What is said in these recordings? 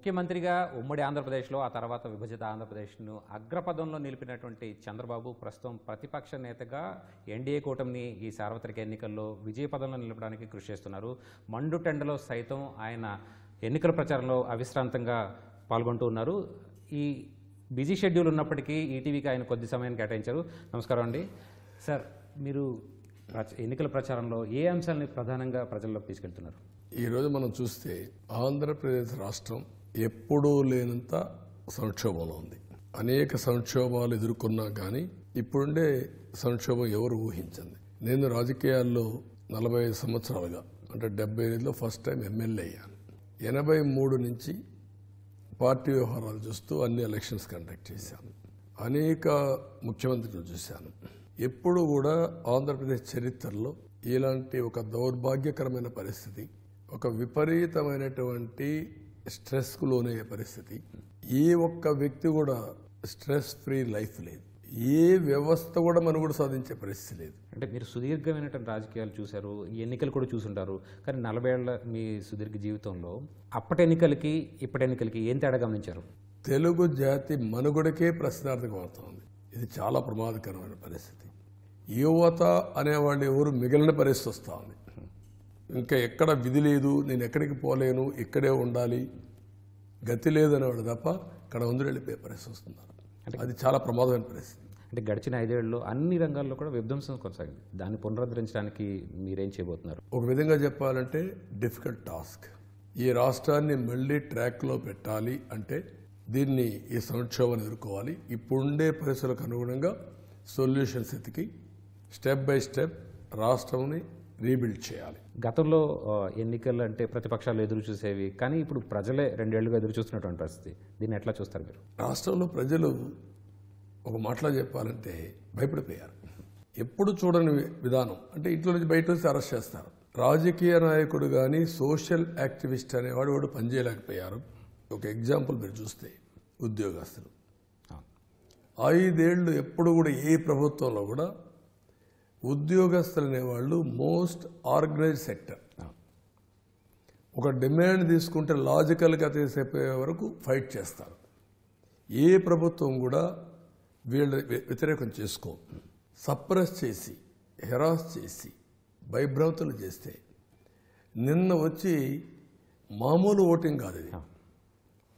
ముఖ్యమంత్రిగా ఉమ్మడి ఆంధ్రప్రదేశ్లో ఆ తర్వాత విభజిత ఆంధ్రప్రదేశ్ను అగ్రపదంలో నిలిపినటువంటి చంద్రబాబు ప్రస్తుతం ప్రతిపక్ష నేతగా ఎన్డీఏ కూటమిని ఈ సార్వత్రిక ఎన్నికల్లో విజయపదంలో నిలపడానికి కృషి చేస్తున్నారు. మండుటెండలో సైతం ఆయన ఎన్నికల ప్రచారంలో అవిశ్రాంతంగా పాల్గొంటూ ఉన్నారు. ఈ బిజీ షెడ్యూల్ ఉన్నప్పటికీ ఈటీవీకి ఆయన కొద్ది సమయాన్ని కేటాయించారు. నమస్కారం అండి. సార్, మీరు ఎన్నికల ప్రచారంలో ఏ అంశాలని ప్రధానంగా ప్రజల్లోకి తీసుకెళ్తున్నారు? ఈరోజు మనం చూస్తే ఆంధ్రప్రదేశ్ రాష్ట్రం ఎప్పుడూ లేనంత సంక్షోభంలో ఉంది. అనేక సంక్షోభాలు ఎదుర్కొన్నా కానీ ఇప్పుడుండే సంక్షోభం ఎవరు ఊహించింది. నేను రాజకీయాల్లో 45 సంవత్సరాలుగా అంటే 75లో ఫస్ట్ టైం ఎమ్మెల్యే అయ్యాను. 83 నుంచి పార్టీ వ్యవహారాలు చూస్తూ అన్ని ఎలక్షన్స్ కండక్ట్ చేశాను. అనేక ముఖ్యమంత్రులు చూశాను. ఎప్పుడు కూడా ఆంధ్రప్రదేశ్ చరిత్రలో ఇలాంటి ఒక దౌర్భాగ్యకరమైన పరిస్థితి, ఒక విపరీతమైనటువంటి స్ట్రెస్కు లోనయ్యే పరిస్థితి, ఏ ఒక్క వ్యక్తి కూడా స్ట్రెస్ ఫ్రీ లైఫ్ లేదు, ఏ వ్యవస్థ కూడా మనుగడ సాధించే పరిస్థితి లేదు. అంటే మీరు సుదీర్ఘమైనటువంటి రాజకీయాలు చూశారు, ఈ ఎన్నికలు కూడా చూసుంటారు. కానీ 40 ఏళ్ల మీ సుదీర్ఘ జీవితంలో అప్పటి ఎన్నికలకి ఇప్పటి ఎన్నికలకి ఏం తేడా గమనించారు? తెలుగు జాతి మనుగడకే ప్రశ్నార్థకం అవుతుంది. ఇది చాలా ప్రమాదకరమైన పరిస్థితి. యువత అనేవాళ్ళు ఎవరు మిగిలిన పరిస్థితి వస్తూ ఉంది. ఇంకా ఎక్కడ విధి లేదు, నేను ఎక్కడికి పోలేను, ఇక్కడే ఉండాలి, గతి లేదనేవాడు తప్ప ఇక్కడ ముందు వెళ్ళిపోయే పరిస్థితి వస్తున్నారు. అది చాలా ప్రమాదమైన పరిస్థితి. అంటే గడిచిన 5 ఏళ్లలో అన్ని రంగాల్లో కూడా విధ్వంసం కొనసాగింది. దాన్ని పునరుద్ధరించడానికి మీరేం చేయబోతున్నారు? ఒక విధంగా చెప్పాలంటే డిఫికల్ట్ టాస్క్. ఈ రాష్ట్రాన్ని మళ్ళీ ట్రాక్లో పెట్టాలి అంటే దీన్ని ఈ సంక్షోభాన్ని ఎదుర్కోవాలి. ఇప్పుడుండే పరిస్థితులకు అనుగుణంగా సొల్యూషన్స్ ఎతికి స్టెప్ బై స్టెప్ రాష్ట్రంని రీబిల్డ్ చేయాలి. గతంలో ఎన్నికలు అంటే ప్రతిపక్షాలు ఎదురు చూసేవి, కానీ ఇప్పుడు ప్రజలే 2 ఏళ్లుగా ఎదురు చూస్తున్నటువంటి పరిస్థితి. దీన్ని ఎట్లా చూస్తారు మీరు? రాష్ట్రంలో ప్రజలు ఒక మాటలో చెప్పాలంటే భయపడిపోయారు. ఎప్పుడు చూడని విధానం. అంటే ఇంట్లో నుంచి బయట నుంచి అరెస్ట్ చేస్తారు. రాజకీయ నాయకుడు కానీ సోషల్ యాక్టివిస్ట్ అనేవాడు వాడు పనిచేయలేకపోయారు. ఒక ఎగ్జాంపుల్ మీరు చూస్తే ఉద్యోగస్తులు 5 ఏళ్ళు ఎప్పుడు కూడా ఏ ప్రభుత్వంలో కూడా ఉద్యోగస్తులు అనేవాళ్ళు మోస్ట్ ఆర్గనైజ్డ్ సెక్టర్. ఒక డిమాండ్ తీసుకుంటే లాజికల్గా తీసేపోయే వరకు ఫైట్ చేస్తారు. ఏ ప్రభుత్వం కూడా వీళ్ళ వ్యతిరేకం చేసుకో, సప్రెస్ చేసి హెరాస్ చేసి భయభ్రాంతులు చేస్తే నిన్న వచ్చి మామూలు ఓటింగ్ కాదు ఇది.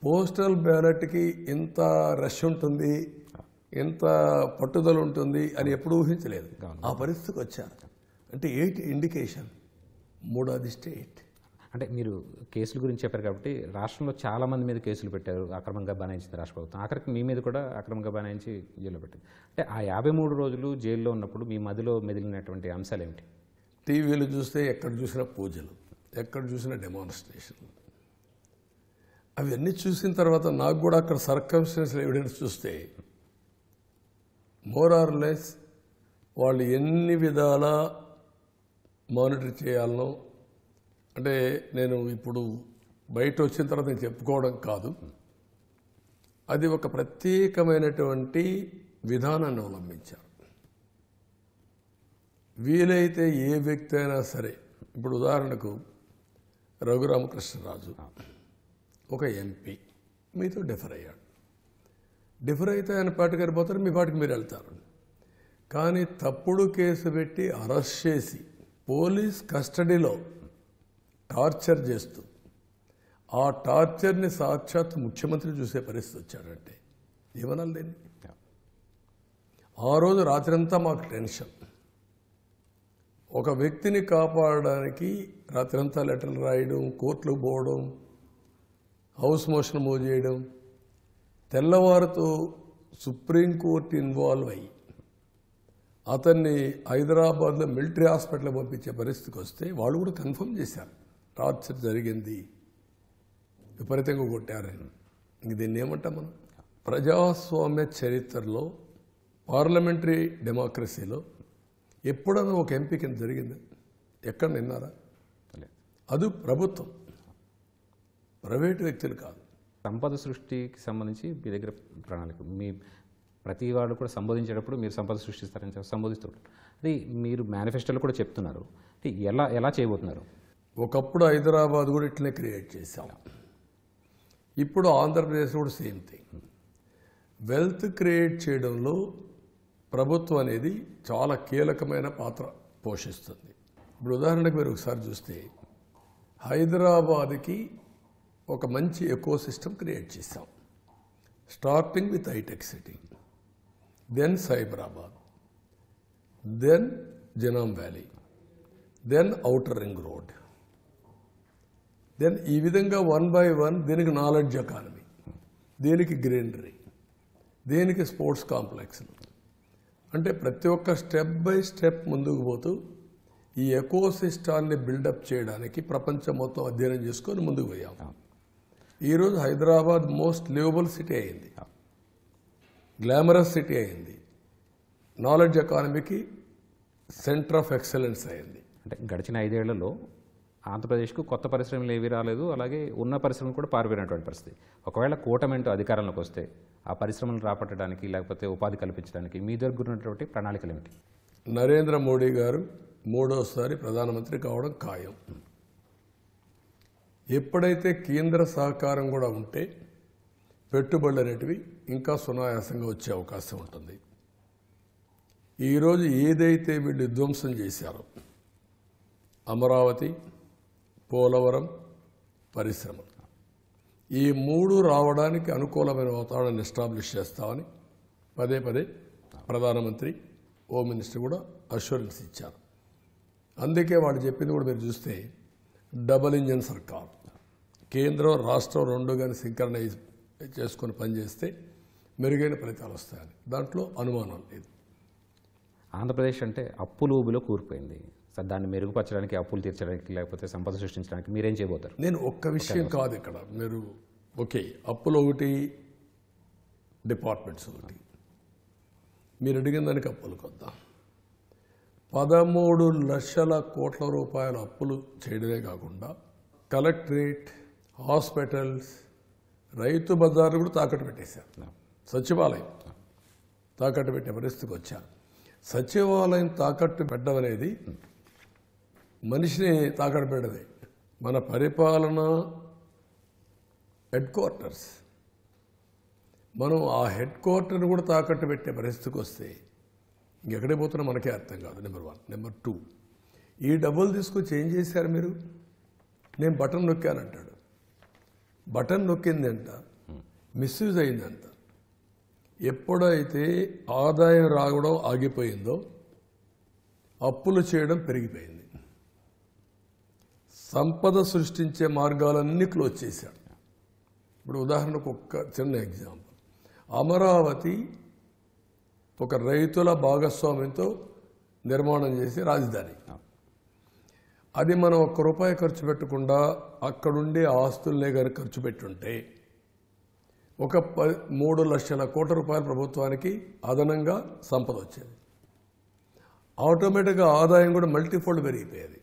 పోస్టల్ బ్యాలెట్కి ఇంత రష్ ఉంటుంది, ఎంత పట్టుదల ఉంటుంది అని ఎప్పుడు ఊహించలేదు. ఆ పరిస్థితికి వచ్చారు అంటే ఏంటి ఇండికేషన్? మూడోది స్టేట్. అంటే మీరు కేసుల గురించి చెప్పారు కాబట్టి రాష్ట్రంలో చాలా మంది మీద కేసులు పెట్టారు, అక్రమంగా బనాయించింది రాష్ట్ర ప్రభుత్వం. ఆఖరికి మీ మీద కూడా అక్రమంగా బనాయించి జైల్లో పెట్టింది. అంటే ఆ 53 రోజులు జైల్లో ఉన్నప్పుడు మీ మదిలో మెదిలినటువంటి అంశాలు ఏమిటి? టీవీలు చూస్తే ఎక్కడ చూసినా పూజలు, ఎక్కడ చూసినా డెమాన్స్ట్రేషన్లు. అవన్నీ చూసిన తర్వాత నాకు కూడా అక్కడ సర్కమ్స్టెన్షియల్ ఎవిడెన్స్ చూస్తే మోర్ ఆర్ లెస్ వాళ్ళు ఎన్ని విధాల మానిటర్ చేయాలనో, అంటే నేను ఇప్పుడు బయట వచ్చిన తర్వాత నేను చెప్పుకోవడం కాదు, అది ఒక ప్రత్యేకమైనటువంటి విధానాన్ని అవలంబించారు. వీలైతే ఏ వ్యక్తి అయినా సరే, ఇప్పుడు ఉదాహరణకు రఘురామకృష్ణరాజు ఒక ఎంపీ మీతో డిఫర్ అయ్యాడు. డిఫర్ అయితే ఆయన పార్టీకి వెళ్ళిపోతారు, మీ పార్టీకి మీరు వెళ్తారు. కానీ తప్పుడు కేసు పెట్టి అరెస్ట్ చేసి పోలీస్ కస్టడీలో టార్చర్ చేస్తూ ఆ టార్చర్ని సాక్షాత్ ముఖ్యమంత్రి చూసే పరిస్థితి వచ్చాడంటే ఏమనాలి దీన్ని? ఆ రోజు రాత్రంతా మాకు టెన్షన్. ఒక వ్యక్తిని కాపాడడానికి రాత్రంతా లెటర్లు రాయడం, కోర్టులకు పోవడం, హౌస్ మోషన్ మూవ్ చేయడం, తెల్లవారుతో సుప్రీంకోర్టు ఇన్వాల్వ్ అయ్యి అతన్ని హైదరాబాద్లో మిలిటరీ హాస్పిటల్కి పంపించే పరిస్థితికి వస్తే వాళ్ళు కూడా కన్ఫర్మ్ చేశారు టార్చర్ జరిగింది, విపరీతంగా కొట్టారని. ఇంక దీన్ని ఏమంటాం మనం? ప్రజాస్వామ్య చరిత్రలో పార్లమెంటరీ డెమోక్రసీలో ఎప్పుడైనా ఒక ఎంపీ కింద జరిగింది? ఎక్కడ నిన్నారా? అది ప్రభుత్వం, ప్రైవేటు వ్యక్తులు కాదు. సంపద సృష్టికి సంబంధించి మీ దగ్గర ప్రణాళిక, మీ ప్రతి వాళ్ళు కూడా సంబోధించేటప్పుడు మీరు సంపద సృష్టిస్తారని సంబోధిస్తుంటారు. అది మీరు మేనిఫెస్టోలో కూడా చెప్తున్నారు. ఎలా చేయబోతున్నారు? ఒకప్పుడు హైదరాబాద్ కూడా ఇట్లనే క్రియేట్ చేశాం. ఇప్పుడు ఆంధ్రప్రదేశ్ కూడా సేమ్ థింగ్. వెల్త్ క్రియేట్ చేయడంలో ప్రభుత్వం అనేది చాలా కీలకమైన పాత్ర పోషిస్తుంది. ఇప్పుడు ఉదాహరణకు మీరు ఒకసారి చూస్తే హైదరాబాద్కి ఒక మంచి ఎకో సిస్టమ్ క్రియేట్ చేశాం. స్టార్టింగ్ విత్ హైటెక్ City, then Cyberabad, then Genome Valley, then outer ring road, then ఈ విధంగా 1 by 1 దీనికి నాలెడ్జ్ ఎకానమీ, దీనికి గ్రీనరీ, దీనికి స్పోర్ట్స్ కాంప్లెక్స్లు. అంటే ప్రతి ఒక్క స్టెప్ బై స్టెప్ ముందుకు పోతూ ఈ ఎకో సిస్టాన్ని బిల్డప్ చేయడానికి ప్రపంచం మొత్తం అధ్యయనం చేసుకొని ముందుకు పోయాం. ఈరోజు హైదరాబాద్ మోస్ట్ లివబుల్ సిటీ అయింది, గ్లామరస్ సిటీ అయింది, నాలెడ్జ్ ఎకానమీకి సెంటర్ ఆఫ్ ఎక్సలెన్స్ అయింది. అంటే గడిచిన 5 ఏళ్లలో ఆంధ్రప్రదేశ్కు కొత్త పరిశ్రమలు ఏవి రాలేదు, అలాగే ఉన్న పరిశ్రమలు కూడా పారిపోయినటువంటి పరిస్థితి. ఒకవేళ కూటమి అధికారంలోకి వస్తే ఆ పరిశ్రమలు రాపట్టడానికి లేకపోతే ఉపాధి కల్పించడానికి మీ దగ్గర ఉన్నటువంటి ప్రణాళికలు ఏమిటి? నరేంద్ర మోడీ గారు 3వసారి ప్రధానమంత్రి కావడం ఖాయం. ఎప్పుడైతే కేంద్ర సహకారం కూడా ఉంటే పెట్టుబడులు అనేటివి ఇంకా సునాయాసంగా వచ్చే అవకాశం ఉంటుంది. ఈరోజు ఏదైతే వీళ్ళు విధ్వంసం చేశారో అమరావతి, పోలవరం, పరిశ్రమలు, ఈ 3 రావడానికి అనుకూలమైన వాతావరణాన్ని ఎస్టాబ్లిష్ చేస్తామని పదే పదే ప్రధానమంత్రి, హోమ్ మినిస్టర్ కూడా అష్యూరెన్స్ ఇచ్చారు. అందుకే వాళ్ళు చెప్పింది కూడా మీరు చూస్తే డబుల్ ఇంజన్ సర్కార్, కేంద్రం రాష్ట్రం 2 కానీ సింక్రనైజ్ చేసుకొని పనిచేస్తే మెరుగైన ఫలితాలు వస్తాయని దాంట్లో అనుమానం లేదు. ఆంధ్రప్రదేశ్ అంటే అప్పులు ఊబిలో కూరుకుపోయింది సార్. దాన్ని మెరుగుపరచడానికి, అప్పులు తీర్చడానికి, లేకపోతే సంపద సృష్టించడానికి మీరేం చేయబోతారు? నేను ఒక్క విషయం కాదు ఇక్కడ, మీరు ఓకే అప్పులు ఒకటి, డిపార్ట్మెంట్స్ ఒకటి, మీరు అడిగిన దానికి అప్పులకు వద్దాం. 13 లక్షల కోట్ల రూపాయల అప్పులు చేయడమే కాకుండా కలెక్టరేట్, హాస్పిటల్స్, రైతు బజార్లు కూడా తాకట్టు పెట్టేశారు. సచివాలయం తాకట్టు పెట్టే పరిస్థితికి వచ్చారు. సచివాలయం తాకట్టు పెట్టడం అనేది మనిషిని తాకట్టు పెట్టదే. మన పరిపాలన హెడ్ క్వార్టర్స్, మనం ఆ హెడ్ క్వార్టర్ని కూడా తాకట్టు పెట్టే పరిస్థితికి వస్తే ఇంకెక్కడికి పోతున్నా మనకే అర్థం కాదు. నెంబర్ 1. నెంబర్ 2, ఈ డబ్బులు తీసుకొచ్చి ఏం చేశారు మీరు? నేను బటన్ నొక్కానంటాడు. బటన్ నొక్కిందంట, మిస్యూజ్ అయిందంట. ఎప్పుడైతే ఆదాయం రావడం ఆగిపోయిందో అప్పులు చేయడం పెరిగిపోయింది. సంపద సృష్టించే మార్గాలన్నీ క్లోజ్ చేశాడు. ఇప్పుడు ఉదాహరణకు ఒక్క చిన్న ఎగ్జాంపుల్, అమరావతి ఒక రైతుల భాగస్వామ్యంతో నిర్మాణం చేసే రాజధాని. అది మనం ₹1 ఖర్చు పెట్టకుండా అక్కడుండే ఆస్తులనే కానీ ఖర్చు పెట్టుంటే ఒక 3 లక్షల కోట్ల రూపాయల ప్రభుత్వానికి అదనంగా సంపద వచ్చేది. ఆటోమేటిక్గా ఆదాయం కూడా మల్టీఫోల్డ్ పెరిగిపోయేది.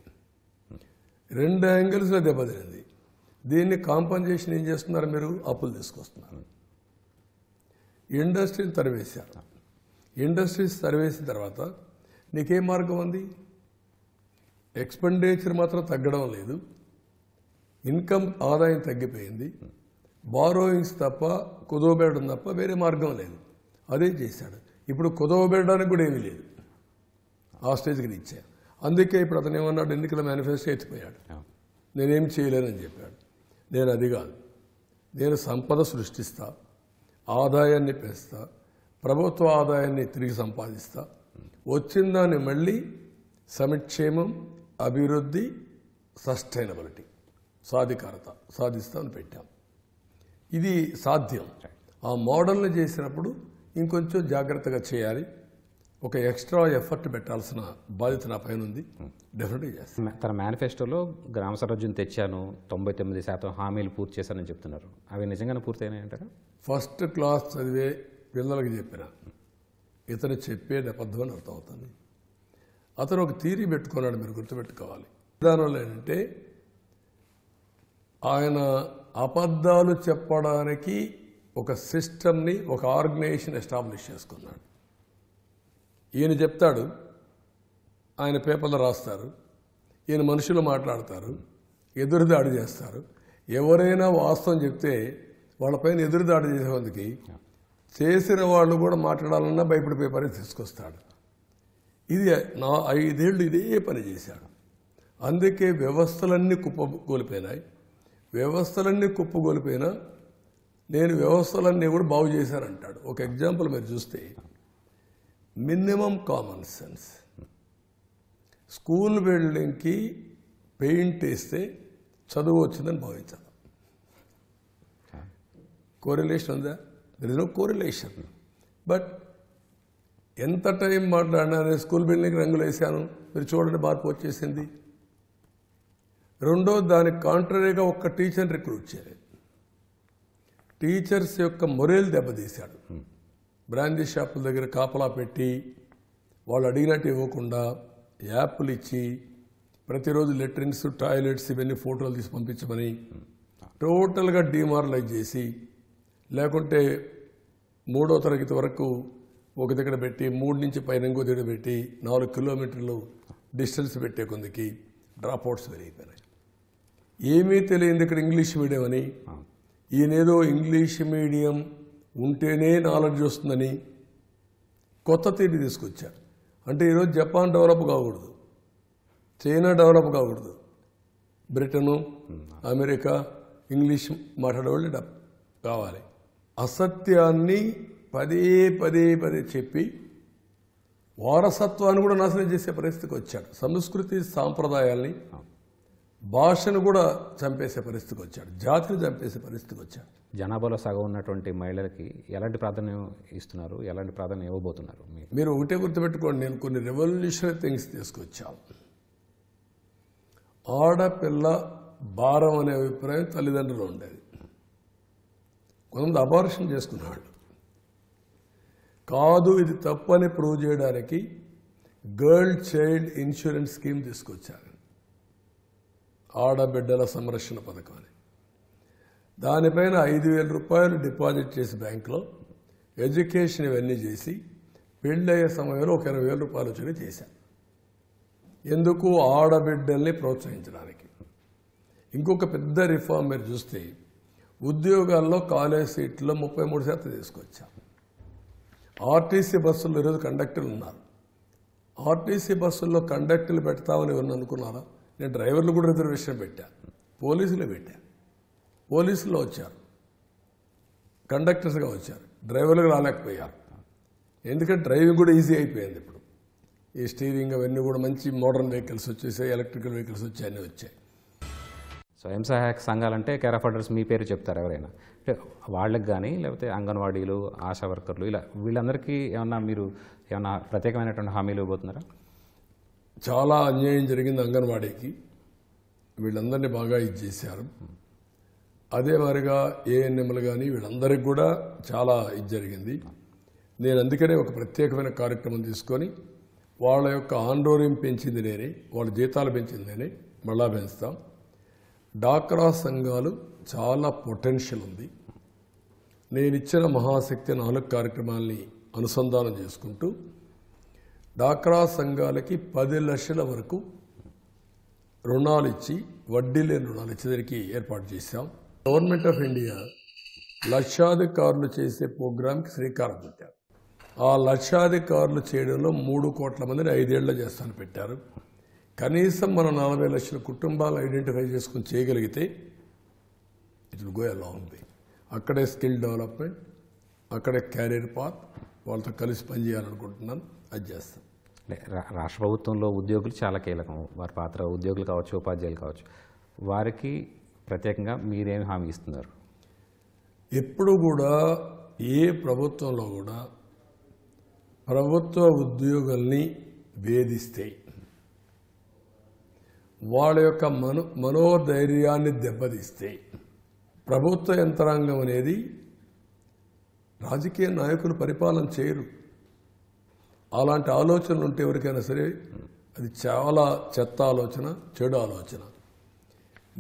2 యాంగిల్స్లో దెబ్బతింది. దీన్ని కాంపన్సేషన్ ఏం చేస్తున్నారు మీరు? అప్పులు తీసుకొస్తున్నారు. ఇండస్ట్రీని తరివేశారు. ఇండస్ట్రీస్ తరివేసిన తర్వాత నీకేం మార్గం ఉంది? ఎక్స్పెండిచర్ మాత్రం తగ్గడం లేదు, ఇన్కమ్ ఆదాయం తగ్గిపోయింది, బారోయింగ్స్ తప్ప కుదవబెట్టడం తప్ప వేరే మార్గం లేదు. అదే చేశాడు. ఇప్పుడు కుదవబెట్టడానికి కూడా ఏమీ లేదు, ఆ స్టేజ్కి ఇచ్చారు. అందుకే ఇప్పుడు అతను ఏమన్నాడు, ఎన్నికల మేనిఫెస్టో ఎత్తిపోయాడు, నేనేం చేయలేనని చెప్పాడు. నేను అది కాదు, నేను సంపద సృష్టిస్తా, ఆదాయాన్ని పెంచుతా, ప్రభుత్వ ఆదాయాన్ని తిరిగి సంపాదిస్తా, వచ్చిన దాన్ని మళ్ళీ సంక్షేమం, అభివృద్ధి, సస్టైనబిలిటీ, సాధికారత సాధిస్తామని పెట్టాం. ఇది సాధ్యం. ఆ మోడల్ని చేసినప్పుడు ఇంకొంచెం జాగ్రత్తగా చేయాలి. ఒక ఎక్స్ట్రా ఎఫర్ట్ పెట్టాల్సిన బాధ్యత నా పైన ఉంది. డెఫినెట్గా చేస్తాను. తన మేనిఫెస్టోలో గ్రామ స్వరాజ్యం తెచ్చాను, 99% హామీలు పూర్తి చేశానని చెప్తున్నారు. అవి నిజంగానే పూర్తయినాయంటారా? ఫస్ట్ క్లాస్ చదివే పిల్లలకి చెప్పిన ఇతను చెప్పేది అబద్ధం అని అర్థమవుతుంది. అతను ఒక థీరీ పెట్టుకున్నాడు, మీరు గుర్తుపెట్టుకోవాలి. విధానంలో ఏంటంటే ఆయన అబద్ధాలు చెప్పడానికి ఒక సిస్టమ్ని, ఒక ఆర్గనైజేషన్ ఎస్టాబ్లిష్ చేసుకున్నాడు. ఈయన చెప్తాడు, ఆయన పేపర్లో రాస్తారు, ఈయన మనుషులు మాట్లాడతారు, ఎదురుదాడి చేస్తారు. ఎవరైనా వాస్తవం చెప్తే వాళ్ళపైన ఎదురుదాడి చేసేందుకు చేసిన వాళ్ళు కూడా మాట్లాడాలన్నా భయపడిపోయే పరిస్థితి తీసుకొస్తాడు. ఇది 5 ఏళ్ళు ఇదే పని చేశాడు. అందుకే వ్యవస్థలన్నీ కుప్పగోలిపోయినాయి. వ్యవస్థలన్నీ కుప్పగోలిపోయినా నేను వ్యవస్థలన్నీ కూడా బాగు చేశానంటాడు. ఒక ఎగ్జాంపుల్ మీరు చూస్తే మినిమం కామన్ సెన్స్. స్కూల్ బిల్డింగ్కి పెయింట్ వేస్తే చదువు వచ్చిందని భావించాలి. కోరిలేషన్ ఉందా? There is no correlation. But ఎంత టైం మాట్లాడినా నేను స్కూల్ బిల్డింగ్ రంగులు వేసాను, మీరు చూడండి మార్పు వచ్చేసింది. రెండో దానికి కాంట్రరీగా ఒక్క టీచర్ని రిక్రూట్ చేయలేదు. టీచర్స్ యొక్క మొరేల్ దెబ్బతీశాడు. బ్రాందీ షాపుల దగ్గర కాపలా పెట్టి వాళ్ళు అడిగినట్టు ఇవ్వకుండా యాప్లు ఇచ్చి ప్రతిరోజు లెట్రిన్స్, టాయిలెట్స్ ఇవన్నీ ఫోటోలు తీసి పంపించమని టోటల్గా డిమారలైజ్ చేసి, లేకుంటే 3వ తరగతి వరకు ఒక దగ్గర పెట్టి 3 నుంచి పైన ఇంకో దగ్గర పెట్టి 4 కిలోమీటర్లు డిస్టెన్స్ పెట్టే కొందికి డ్రాప్అవుట్స్ పెరిగిపోయినాయి. ఏమీ తెలియదు ఇక్కడ ఇంగ్లీష్ మీడియం అని. ఈయనేదో ఇంగ్లీష్ మీడియం ఉంటేనే నాలెడ్జ్ వస్తుందని కొత్త తీరు తీసుకొచ్చారు. అంటే ఈరోజు జపాన్ డెవలప్ కాకూడదు, చైనా డెవలప్ కాకూడదు, బ్రిటను, అమెరికా ఇంగ్లీష్ మాట్లాడేవాళ్ళు కావాలి. అసత్యాన్ని పదే పదే పదే చెప్పి వారసత్వాన్ని కూడా నాశనం చేసే పరిస్థితికి వచ్చాడు. సంస్కృతి సాంప్రదాయాల్ని, భాషను కూడా చంపేసే పరిస్థితికి వచ్చాడు. జాతిని చంపేసే పరిస్థితికి వచ్చాడు. జనాభాలో సగం ఉన్నటువంటి మహిళలకి ఎలాంటి ప్రాధాన్యం ఇస్తున్నారు, ఎలాంటి ప్రాధాన్యం ఇవ్వబోతున్నారు? మీరు ఒకటే గుర్తుపెట్టుకోండి, నేను కొన్ని రెవల్యూషనరీ థింగ్స్ తీసుకొచ్చాను. ఆడపిల్ల భారం అనే అభిప్రాయం తల్లిదండ్రులు ఉండేది. కొంతమంది అబార్షన్ చేసుకున్నాడు. కాదు ఇది తప్పని ప్రూవ్ చేయడానికి గర్ల్ చైల్డ్ ఇన్సూరెన్స్ స్కీమ్ తీసుకొచ్చారు. ఆడబిడ్డల సంరక్షణ పథకం అని. దానిపైన 5,000 రూపాయలు డిపాజిట్ చేసి బ్యాంకులో ఎడ్యుకేషన్ ఇవన్నీ చేసి పెళ్ళయ్యే సమయంలో ఒక 20,000 రూపాయలు వచ్చి చేశాను. ఎందుకు? ఆడబిడ్డల్ని ప్రోత్సహించడానికి. ఇంకొక పెద్ద రిఫార్మ్ మీరు చూస్తే ఉద్యోగాల్లో కాలేజ్ సీట్లో 33% తీసుకొచ్చాం. ఆర్టీసీ బస్సుల్లో ఈరోజు కండక్టర్లు ఉన్నారు. ఆర్టీసీ బస్సుల్లో కండక్టర్లు పెడతామని ఎవరిని అనుకున్నారా? నేను డ్రైవర్లు కూడా రిజర్వేషన్ పెట్టాను, పోలీసులు పెట్టాను. పోలీసుల్లో వచ్చారు, కండక్టర్స్గా వచ్చారు, డ్రైవర్లుగా రాలేకపోయారు. ఎందుకంటే డ్రైవింగ్ కూడా ఈజీ అయిపోయింది. ఇప్పుడు ఈ స్టీరింగ్ అవన్నీ కూడా మంచి మోడర్న్ వెహికల్స్ వచ్చేసాయి, ఎలక్ట్రికల్ వెహికల్స్ వచ్చాయి, అన్నీ వచ్చాయి. స్వయం సహాయక సంఘాలంటే కేర్ ఆఫ్ అడ్రస్ మీ పేరు చెప్తారు ఎవరైనా, అంటే వాళ్ళకి కానీ లేకపోతే అంగన్వాడీలు, ఆశా వర్కర్లు, ఇలా వీళ్ళందరికీ మీరు ఏమన్నా ప్రత్యేకమైనటువంటి హామీలు ఇవ్వబోతున్నారా? చాలా అన్యాయం జరిగింది అంగన్వాడీకి. వీళ్ళందరినీ బాగా ఇది చేశారు. అదే మాదిరిగా ఏఎన్ఎంలు కానీ వీళ్ళందరికీ కూడా చాలా ఇది జరిగింది. నేను అందుకనే ఒక ప్రత్యేకమైన కార్యక్రమం తీసుకొని వాళ్ళ యొక్క ఆందోళన పెంచింది నేనే, వాళ్ళ జీతాలు పెంచింది నేనే, మళ్ళా పెంచుతాం. డాక్రా సంఘాలు చాలా పొటెన్షియల్ ఉంది. నేను ఇచ్చిన మహాశక్తి 4 కార్యక్రమాలని అనుసంధానం చేసుకుంటూ డాక్రా సంఘాలకి 10 లక్షల వరకు రుణాలు ఇచ్చి, వడ్డీ లేని రుణాలు ఇచ్చేదానికి ఏర్పాటు చేశాం. గవర్నమెంట్ ఆఫ్ ఇండియా లక్షాధికారులు చేసే ప్రోగ్రాంకి శ్రీకారం చుట్టారు. ఆ లక్షాధికారులు చేయడంలో 3 కోట్ల మందిని 5 ఏళ్ల చేస్తాను పెట్టారు. కనీసం మనం 40 లక్షల కుటుంబాలు ఐడెంటిఫై చేసుకుని చేయగలిగితే it will go a long way. అక్కడే స్కిల్ డెవలప్మెంట్, అక్కడే క్యారియర్ పాత్, వాళ్ళతో కలిసి పనిచేయాలనుకుంటున్నాను. అది చేస్తాం. రాష్ట్ర ప్రభుత్వంలో ఉద్యోగులు చాలా కీలకం. వారి పాత్ర, ఉద్యోగులు కావచ్చు, ఉపాధ్యాయులు కావచ్చు, వారికి ప్రత్యేకంగా మీరేమి హామీ ఇస్తున్నారు? ఎప్పుడు కూడా ఏ ప్రభుత్వంలో కూడా ప్రభుత్వ ఉద్యోగుల్ని వేధిస్తే, వాళ్ళ యొక్క మనోధైర్యాన్ని దెబ్బతీస్తే ప్రభుత్వ యంత్రాంగం అనేది, రాజకీయ నాయకులు పరిపాలన చేయరు. అలాంటి ఆలోచనలు ఉంటే ఎవరికైనా సరే అది చాలా చెత్త ఆలోచన, చెడు ఆలోచన.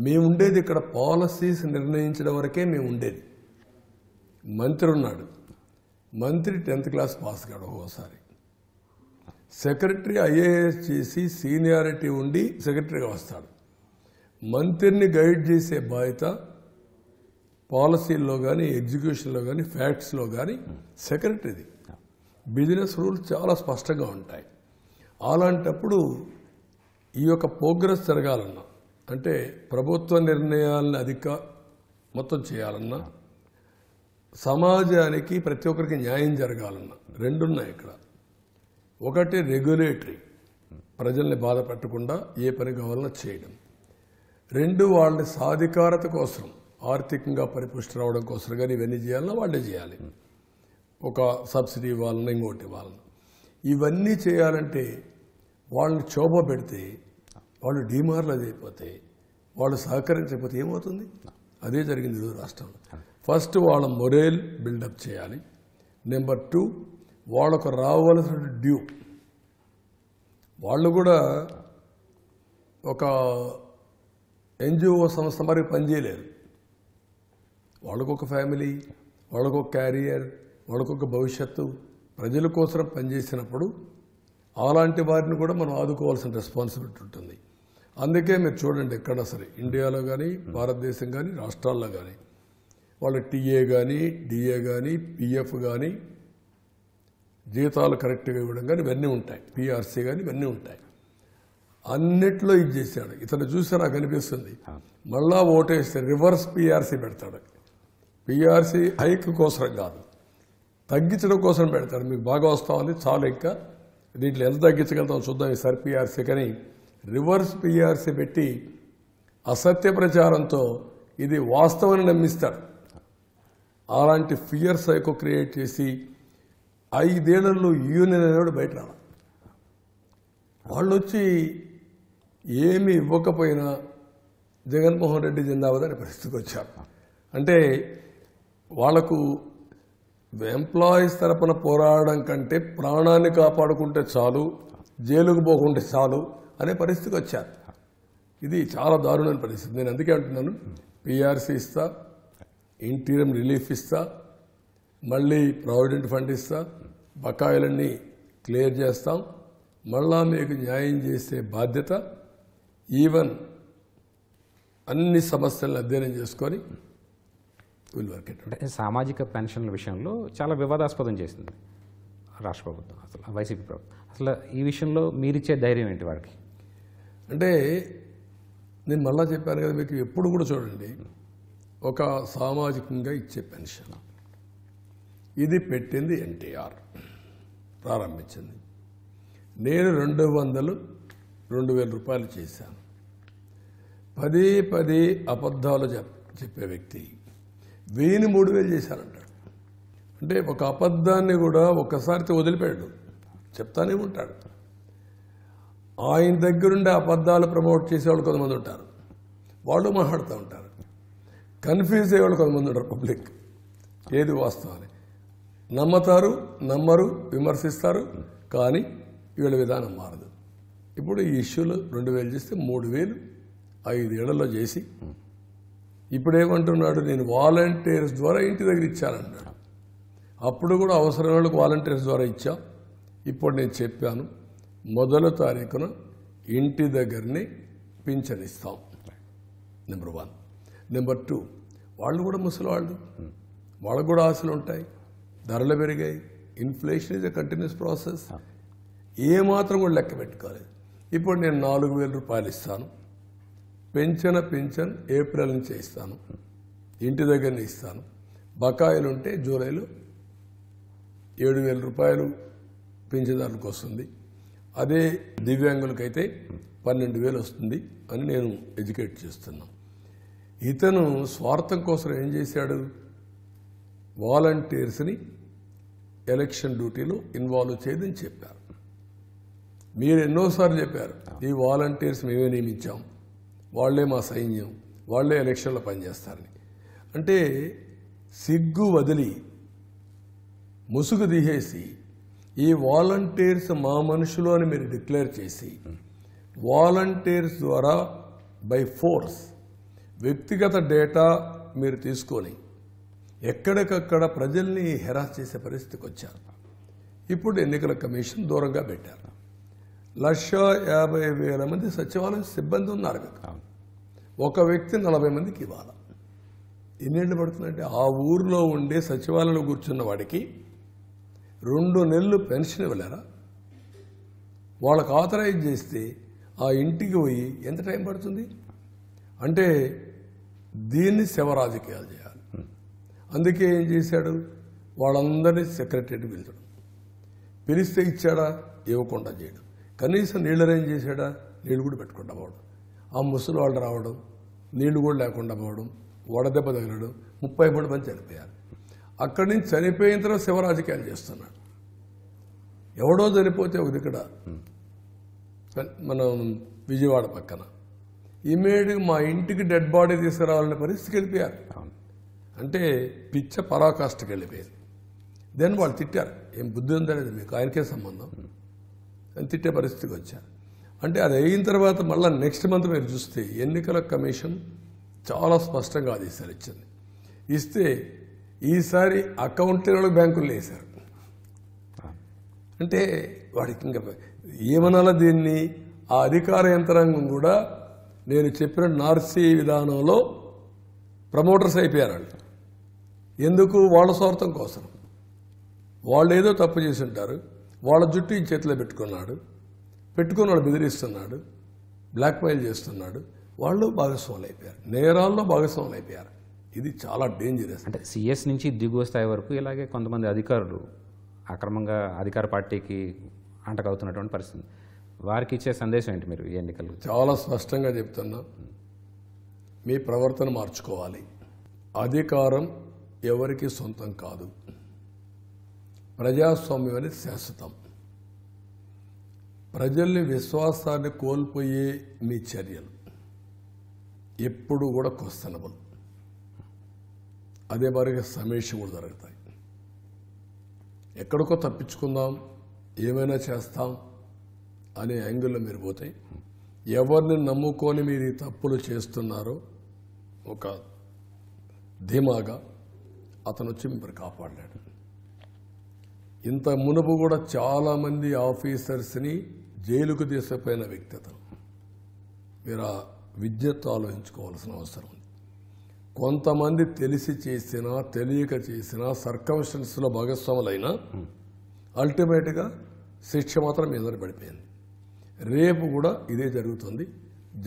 మేము ఉండేది ఇక్కడ పాలసీస్ నిర్ణయించడం వరకే మేము ఉండేది. మంత్రి ఉన్నాడు, మంత్రి 10th క్లాస్ పాస్ కాడు ఒక్కోసారి. సెక్రటరీ ఐఏఎస్ చేసి సీనియారిటీ ఉండి సెక్రటరీగా వస్తాడు. మంత్రిని గైడ్ చేసే బాధ్యత పాలసీల్లో కానీ ఎగ్జిక్యూషన్లో కానీ ఫ్యాక్ట్స్లో కానీ సెక్రటరీది. బిజినెస్ రూల్స్ చాలా స్పష్టంగా ఉంటాయి. అలాంటప్పుడు ఈ యొక్క ప్రోగ్రెస్ జరగాలన్నా, అంటే ప్రభుత్వ నిర్ణయాలను మొత్తం చేయాలన్నా, సమాజానికి ప్రతి ఒక్కరికి న్యాయం జరగాలన్నా రెండున్నాయి ఇక్కడ. ఒకటి రెగ్యులేటరీ, ప్రజల్ని బాధ పెట్టకుండా ఏ పని కావాలన్నా చేయడం. రెండు, వాళ్ళని సాధికారత కోసం, ఆర్థికంగా పరిపుష్టి రావడం కోసం కానీ ఇవన్నీ చేయాలన్నా వాళ్ళే చేయాలి. ఒక సబ్సిడీ ఇవ్వాలన్నా, ఇంకోటి ఇవ్వాలన్నా. ఇవన్నీ చేయాలంటే వాళ్ళని క్షోభ పెడితే, వాళ్ళు డిమారలైజ్ అయిపోతే, వాళ్ళు సహకరించకపోతే ఏమవుతుంది? అదే జరిగింది ఈరోజు రాష్ట్రంలో. ఫస్ట్ వాళ్ళ మొరేల్ బిల్డప్ చేయాలి. నెంబర్ 2, వాళ్ళకు రావాల్సిన డ్యూ. వాళ్ళు కూడా ఒక ఎన్జిఓ సంస్థ మరి పనిచేయలేరు. వాళ్ళకొక ఫ్యామిలీ, వాళ్ళకొక క్యారియర్, వాళ్ళకొక భవిష్యత్తు. ప్రజల కోసం పనిచేసినప్పుడు అలాంటి వారిని కూడా మనం ఆదుకోవాల్సిన రెస్పాన్సిబిలిటీ ఉంటుంది. అందుకే మీరు చూడండి, ఎక్కడా సరే ఇండియాలో కానీ భారతదేశం కానీ రాష్ట్రాల్లో కానీ వాళ్ళ టీఏ కానీ డిఏ కానీ పిఎఫ్ కానీ జీతాలు కరెక్ట్గా ఇవ్వడం కానీ ఇవన్నీ ఉంటాయి. పిఆర్సీ కానీ ఇవన్నీ ఉంటాయి. అన్నిట్లో ఇది చేశాడు. ఇతను చూస్తే నాకు అనిపిస్తుంది మళ్ళా ఓటేస్తే రివర్స్ పిఆర్సీ పెడతాడు. పిఆర్సీ హైక్ కోసం కాదు, తగ్గించడం కోసం పెడతాడు. మీకు బాగా వస్తామని చాలు, ఇంకా దీంట్లో ఎంత తగ్గించగలుగుతాం చూద్దాం ఈసారి పిఆర్సీ. కానీ రివర్స్ పిఆర్సీ పెట్టి అసత్య ప్రచారంతో ఇది వాస్తవాన్ని నమ్మిస్తాడు. అలాంటి ఫియర్ సైకో క్రియేట్ చేసి 5 ఏళ్లలో యూనియన్ అనేవాడు బయట రావాలి. వాళ్ళు వచ్చి ఏమి ఇవ్వకపోయినా జగన్మోహన్ రెడ్డి జిందాబాద్ అనే పరిస్థితికి వచ్చారు. అంటే వాళ్లకు ఎంప్లాయీస్ తరపున పోరాడడం కంటే ప్రాణాన్ని కాపాడుకుంటే చాలు, జైలుకు పోకుంటే చాలు అనే పరిస్థితికి వచ్చారు. ఇది చాలా దారుణమైన పరిస్థితి. నేను అందుకే అంటున్నాను, పిఆర్సీ ఇస్తా, ఇంటీరియం రిలీఫ్ ఇస్తా, మళ్ళీ ప్రావిడెంట్ ఫండ్ ఇస్తా, బకాయిలన్నీ క్లియర్ చేస్తాం, మళ్ళా మీకు న్యాయం చేసే బాధ్యత, ఈవెన్ అన్ని సమస్యలను అధ్యయనం చేసుకొని విల్ వర్క్ ఇట్. అంటే సామాజిక పెన్షన్ల విషయంలో చాలా వివాదాస్పదం చేసింది రాష్ట్ర ప్రభుత్వం, అసలు వైసీపీ ప్రభుత్వం. అసలు ఈ విషయంలో మీరిచ్చే ధైర్యం ఏంటి వారికి? అంటే నేను మళ్ళా చెప్పాను కదా మీకు, ఎప్పుడు కూడా చూడండి, ఒక సామాజికంగా ఇచ్చే పెన్షన్ ఇది పెట్టింది ఎన్టీఆర్, ప్రారంభించింది. నేను 200,000 రూపాయలు చేశాను. పదే అబద్ధాలు చెప్పే వ్యక్తి 3,000 చేశానంటాడు. అంటే ఒక అబద్ధాన్ని కూడా ఒక్కసారితో వదిలిపెట్టాడు, చెప్తానే ఉంటాడు. ఆయన దగ్గరుండే అబద్ధాలు ప్రమోట్ చేసేవాళ్ళు కొంతమంది ఉంటారు, వాళ్ళు మాట్లాడుతూ ఉంటారు. కన్ఫ్యూజ్ అయ్యేవాళ్ళు కొంతమంది ఉంటారు. పబ్లిక్ ఏది వాస్తవాన్ని నమ్మతారు, నమ్మరు, విమర్శిస్తారు, కానీ వీళ్ళ విధానం మారదు. ఇప్పుడు ఈ ఇష్యూలో 2,000 చేస్తే 3,000 5 ఏళ్లలో చేసి ఇప్పుడేమంటున్నాడు, నేను వాలంటీర్స్ ద్వారా ఇంటి దగ్గర ఇచ్చానన్నాడు. అప్పుడు కూడా అవసరమైన వాళ్ళకి వాలంటీర్స్ ద్వారా ఇచ్చా. ఇప్పుడు నేను చెప్పాను, 1వ తారీఖున ఇంటి దగ్గరనే పింఛన్ ఇస్తాం. నెంబర్ 1. నెంబర్ 2, వాళ్ళు కూడా ముసలివాళ్ళు, వాళ్ళకు కూడా ఆశలు ఉంటాయి. ధరలు పెరిగాయి. Inflation is a continuous process. ఏమాత్రం కూడా లెక్క పెట్టుకోలేదు. ఇప్పుడు నేను 4,000 రూపాయలు ఇస్తాను. పింఛన్ ఏప్రిల్ నుంచి ఇస్తాను, ఇంటి దగ్గరనే ఇస్తాను. బకాయిలు ఉంటే జూలైలో 7,000 రూపాయలు పింఛన్దారులకు వస్తుంది. అదే దివ్యాంగులకైతే 12,000 వస్తుంది అని నేను ఎడ్యుకేట్ చేస్తున్నాను. ఇతను స్వార్థం కోసం ఏం చేశాడు, వాలంటీర్స్ని ఎలక్షన్ డ్యూటీలో ఇన్వాల్వ్ చేయదని చెప్పారు. మీరు ఎన్నోసార్లు చెప్పారు, ఈ వాలంటీర్స్ మేమే నియమించాం, వాళ్లే మా సైన్యం, వాళ్లే ఎలక్షన్లో పనిచేస్తారని. అంటే సిగ్గు వదిలి ముసుగు తీసేసి ఈ వాలంటీర్స్ మా మనుషులు అని మీరు డిక్లేర్ చేసి వాలంటీర్స్ ద్వారా బై ఫోర్స్ వ్యక్తిగత డేటా మీరు తీసుకొని ఎక్కడికక్కడ ప్రజల్ని హెరాస్ చేసే పరిస్థితికి వచ్చారు. ఇప్పుడు ఎన్నికల కమిషన్ దూరంగా పెట్టారు. 1,50,000 మంది సచివాలయం సిబ్బంది ఉన్నారు. ఒక వ్యక్తి 40 మందికి ఇవ్వాలి. ఎన్నేళ్ళు పడుతుందంటే ఆ ఊరిలో ఉండే సచివాలయంలో కూర్చున్న వాడికి 2 నెలలు పెన్షన్ ఇవ్వలేరా? వాళ్ళకు ఆథరైజ్ చేస్తే ఆ ఇంటికి పోయి ఎంత టైం పడుతుంది? అంటే దీన్ని శవ రాజకీయాలు చేయాలి. అందుకే ఏం చేశాడు, వాళ్ళందరినీ సెక్రటరీకి పిలిచాడు. పిలిస్తే ఇచ్చాడా? ఇవ్వకుండా చేయడం. కనీసం నీళ్ళు అరేంజ్ చేశాడా? నీళ్ళు కూడా పెట్టకుండా పోవడం. ఆ ముసలి వాళ్ళు రావడం, నీళ్లు కూడా లేకుండా పోవడం, వడదెబ్బ తగలడం, 33 మంది చనిపోయారు. అక్కడి నుంచి చనిపోయిన తర్వాత శివ రాజకీయాలు చేస్తున్నాడు. ఎవడో చనిపోతే ఒక దిక్కడ మనం విజయవాడ పక్కన ఇమీడియట్గా మా ఇంటికి డెడ్ బాడీ తీసుకురావాలనే పరిస్థితికి వెళ్ళిపోయారు. అంటే పిచ్చ పరాకాష్ఠకి వెళ్ళిపోయింది. దెన్ వాళ్ళు తిట్టారు, ఏం బుద్ధి ఉందనేది మీకు, ఆయనకే సంబంధం అని తిట్టే పరిస్థితికి వచ్చారు. అంటే అది అయిన తర్వాత మళ్ళీ నెక్స్ట్ మంత్ మీరు చూస్తే ఎన్నికల కమిషన్ చాలా స్పష్టంగా ఆదేశాలు ఇచ్చింది. ఇస్తే ఈసారి అకౌంట్ లేని వాళ్ళకి బ్యాంకుల్లో వేశారు. అంటే వాడికి ఇంకా ఏమనాలా దీన్ని? ఆ అధికార యంత్రాంగం కూడా నేను చెప్పిన నార్సీ విధానంలో ప్రమోటర్స్ అయిపోయారు వాళ్ళు. ఎందుకు? వాళ్ళ స్వార్థం కోసం. వాళ్ళు ఏదో తప్పు చేసి ఉంటారు, వాళ్ళ జుట్టు ఈ చేతిలో పెట్టుకున్నాడు, పెట్టుకుని వాడు బెదిరిస్తున్నాడు, బ్లాక్మెయిల్ చేస్తున్నాడు. వాళ్ళు భాగస్వాములు అయిపోయారు, నేరాల్లో భాగస్వాములు అయిపోయారు. ఇది చాలా డేంజరస్. అంటే సిఎస్ నుంచి దిగువ స్థాయి వరకు ఇలాగే కొంతమంది అధికారులు అక్రమంగా అధికార పార్టీకి అంటగవుతున్నటువంటి పరిస్థితి. వారికి ఇచ్చే సందేశం ఏంటి మీరు ఈ ఎన్నికలు? చాలా స్పష్టంగా చెప్తున్నా, మీ ప్రవర్తన మార్చుకోవాలి. అధికారం ఎవరికి సొంతం కాదు. ప్రజాస్వామ్యం అనేది శాశ్వతం. ప్రజల్ని విశ్వాసాన్ని కోల్పోయే మీ చర్యలు ఎప్పుడు కూడా క్వశ్చనబుల్. అదే మరిగా సమీక్ష కూడా జరుగుతాయి. ఎక్కడికో తప్పించుకుందాం, ఏమైనా చేస్తాం అనే యాంగిల్లో మీరు పోతే ఎవరిని నమ్ముకొని మీరు ఈ తప్పులు చేస్తున్నారో ఒక ధీమాగా అతను వచ్చి మిమ్మల్ని కాపాడలేడు. ఇంత మునుపు కూడా చాలామంది ఆఫీసర్స్ని జైలుకు తీసుకుపోయిన వ్యక్తి అతను. మీరు ఆ విద్యతో ఆలోచించుకోవాల్సిన అవసరం ఉంది. కొంతమంది తెలిసి చేసినా తెలియక చేసినా సర్కమ్స్టెన్స్లో భాగస్వాములైనా అల్టిమేట్గా శిక్ష మాత్రం మీ అందరూ పడిపోయింది. రేపు కూడా ఇదే జరుగుతుంది.